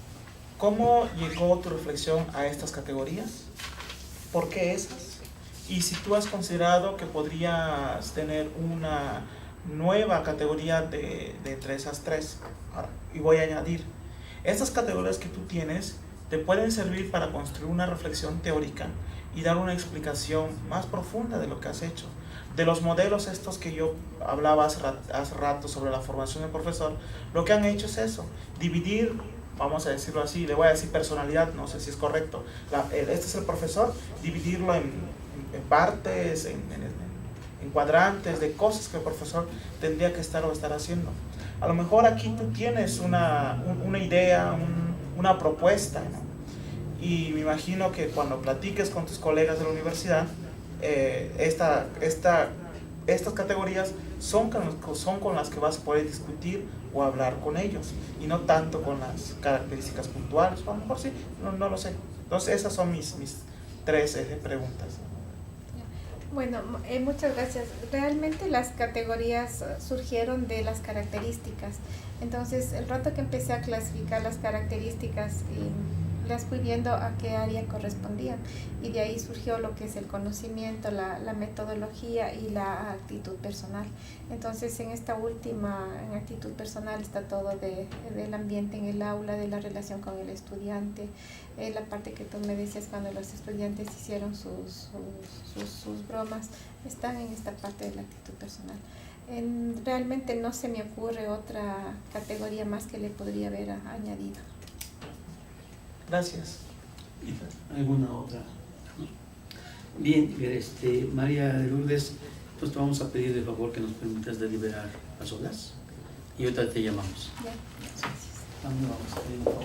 ¿cómo llegó tu reflexión a estas categorías? ¿Por qué esas? Y si tú has considerado que podrías tener una nueva categoría de entre esas tres. Ahora, y voy a añadir, estas categorías que tú tienes te pueden servir para construir una reflexión teórica y dar una explicación más profunda de lo que has hecho. De los modelos estos que yo hablaba hace rato sobre la formación del profesor, lo que han hecho es eso, dividir, vamos a decirlo así, le voy a decir personalidad, no sé si es correcto, este es el profesor, dividirlo en partes, en cuadrantes de cosas que el profesor tendría que estar haciendo. A lo mejor aquí tú tienes una idea, una propuesta, ¿no? Y me imagino que cuando platiques con tus colegas de la universidad, estas categorías son con las que vas a poder discutir o hablar con ellos, y no tanto con las características puntuales, o a lo mejor sí, no lo sé. Entonces esas son mis tres preguntas. Bueno, muchas gracias. Realmente las categorías surgieron de las características. Entonces, el rato que empecé a clasificar las características, las fui viendo a qué área correspondían. Y de ahí surgió lo que es el conocimiento, la metodología y la actitud personal. Entonces, en esta última, en actitud personal, está todo del ambiente en el aula, de la relación con el estudiante, la parte que tú me decías cuando los estudiantes hicieron sus bromas, están en esta parte de la actitud personal. Realmente no se me ocurre otra categoría más que le podría haber añadido. Gracias. ¿Alguna otra? Bien, María de Lourdes, pues te vamos a pedir de favor que nos permitas deliberar a solas y ahorita te llamamos. Ya, gracias. Vamos a pedir de favor.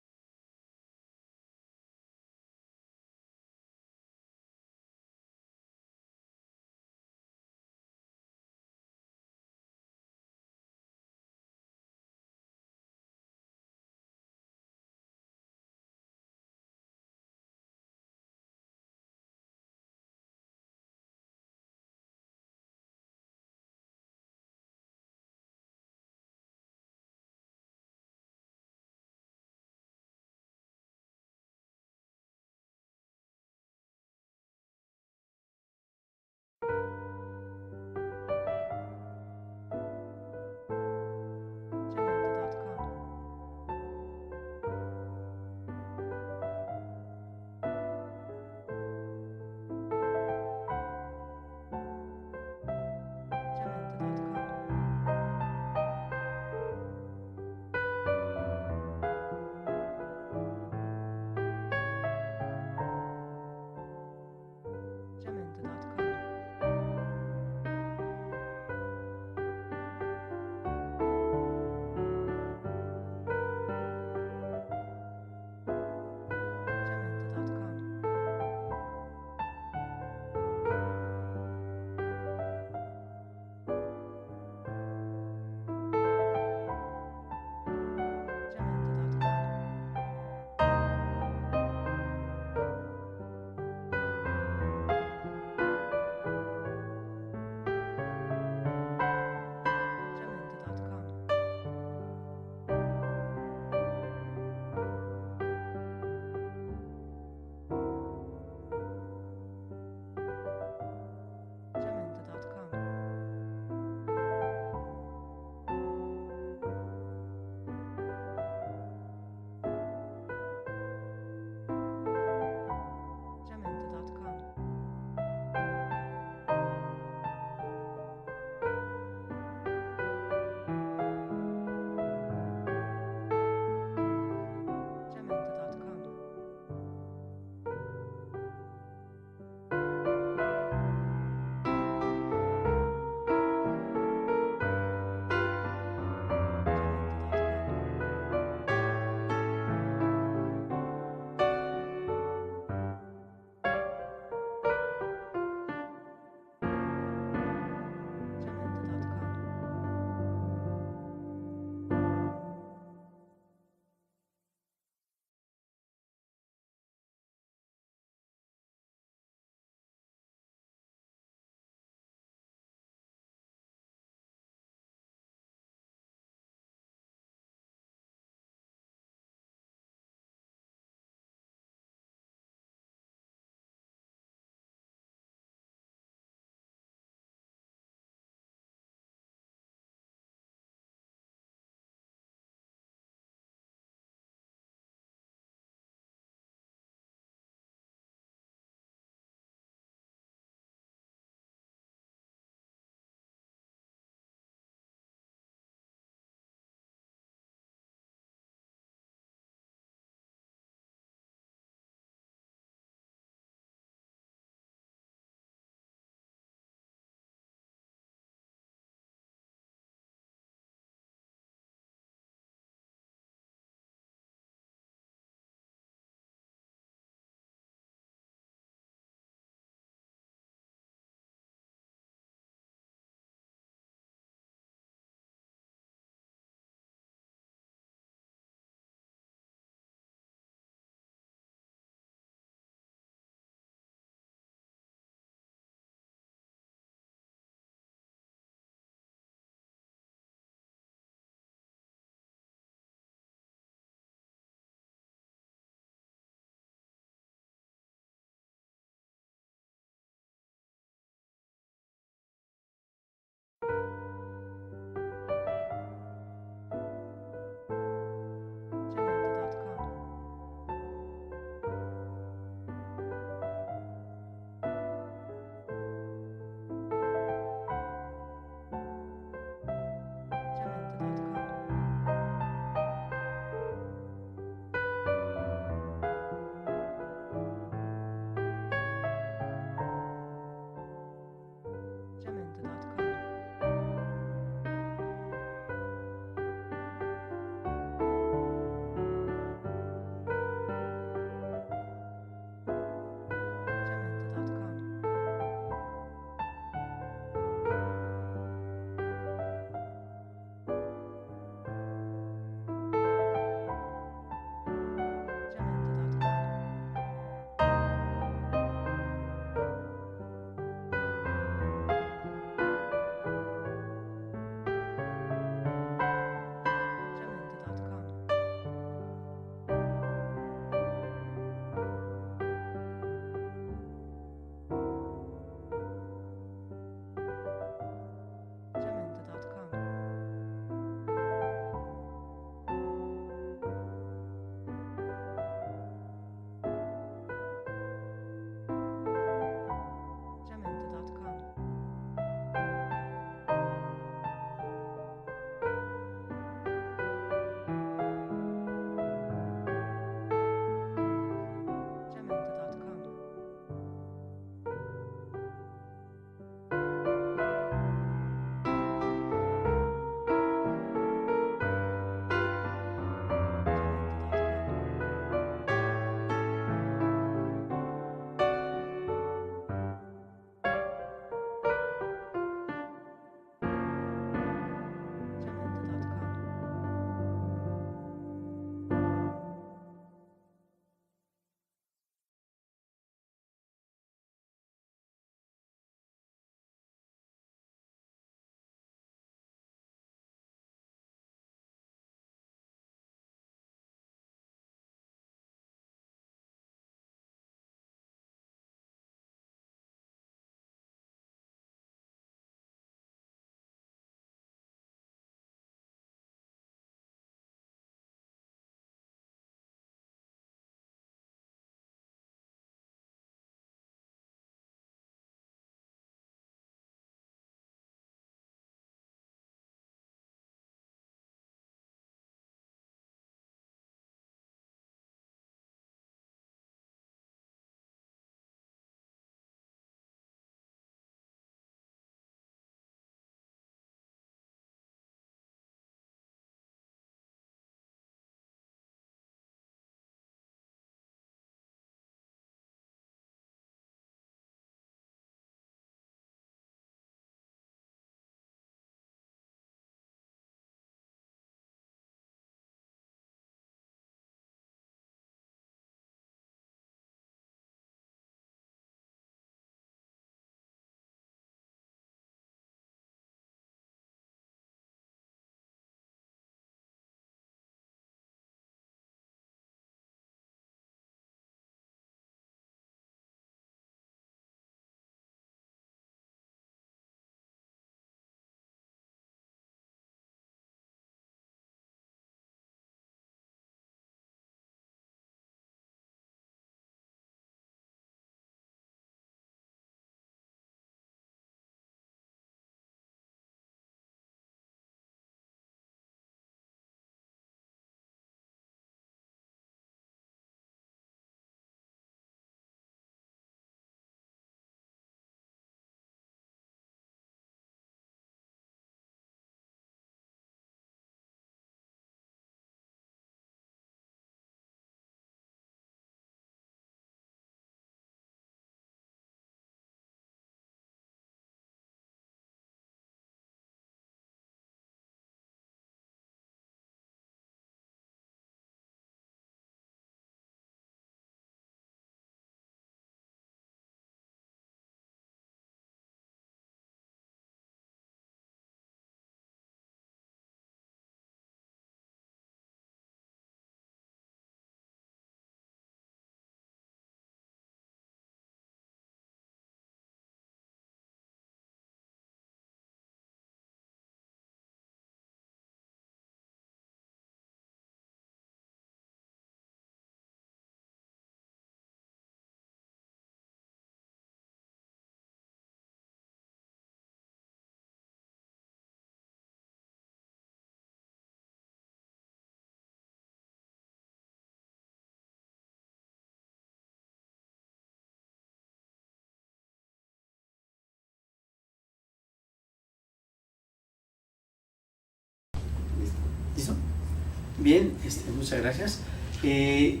Bien, muchas gracias. El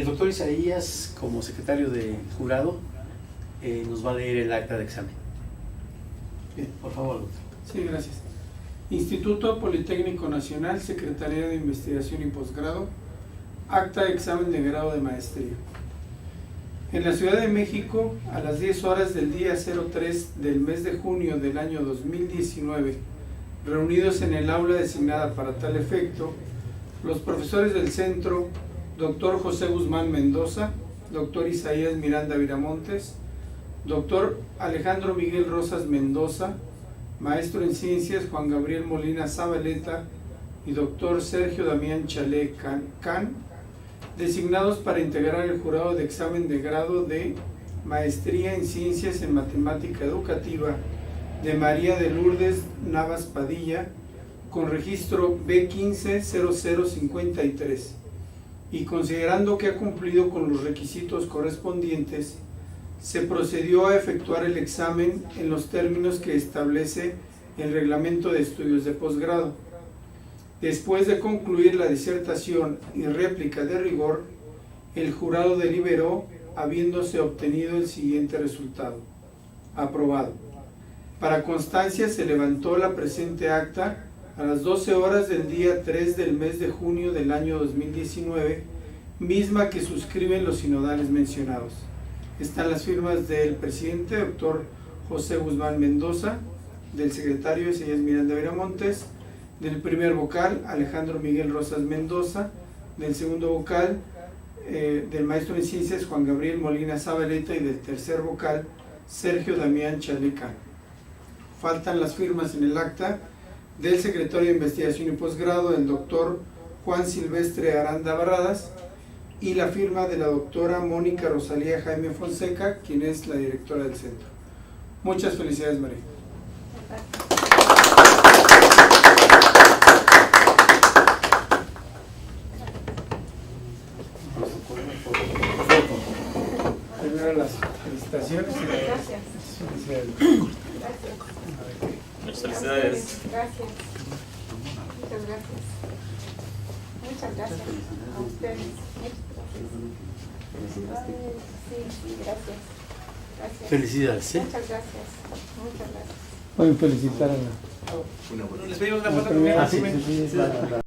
doctor Isaías, como secretario de jurado, nos va a leer el acta de examen. Bien, por favor, doctor. Sí, gracias. Instituto Politécnico Nacional, Secretaría de Investigación y Posgrado, acta de examen de grado de maestría. En la Ciudad de México, a las 10 horas del día 03 del mes de junio del año 2019, reunidos en el aula designada para tal efecto, los profesores del centro, doctor José Guzmán Mendoza, doctor Isaías Miranda Viramontes, doctor Alejandro Miguel Rosas Mendoza, maestro en ciencias Juan Gabriel Molina Zabaleta y doctor Sergio Damián Chalé Can, designados para integrar el jurado de examen de grado de Maestría en Ciencias en Matemática Educativa de María de Lourdes Navas Padilla, con registro B150053, y considerando que ha cumplido con los requisitos correspondientes, se procedió a efectuar el examen en los términos que establece el Reglamento de Estudios de Posgrado. Después de concluir la disertación y réplica de rigor, el jurado deliberó, habiéndose obtenido el siguiente resultado: aprobado. Para constancia, se levantó la presente acta a las 12 horas del día 3 del mes de junio del año 2019, misma que suscriben los sinodales mencionados. Están las firmas del presidente, doctor José Guzmán Mendoza, del secretario Isaías Miranda Viramontes, del primer vocal Alejandro Miguel Rosas Mendoza, del segundo vocal del maestro en ciencias Juan Gabriel Molina Zabaleta y del tercer vocal Sergio Damián Chalé Can. Faltan las firmas en el acta del secretario de Investigación y Posgrado, el doctor Juan Silvestre Aranda Barradas, y la firma de la doctora Mónica Rosalía Jaime Fonseca, quien es la directora del centro. Muchas felicidades, María. Primero las felicitaciones. Gracias. Felicidades. Muchas felicidades. Gracias. Muchas gracias. Muchas gracias a ustedes. Muchas gracias. Sí, gracias. Gracias. Felicidades. Muchas gracias. Muchas gracias. Pueden felicitar a la... Les pedimos una la foto primera. conmigo.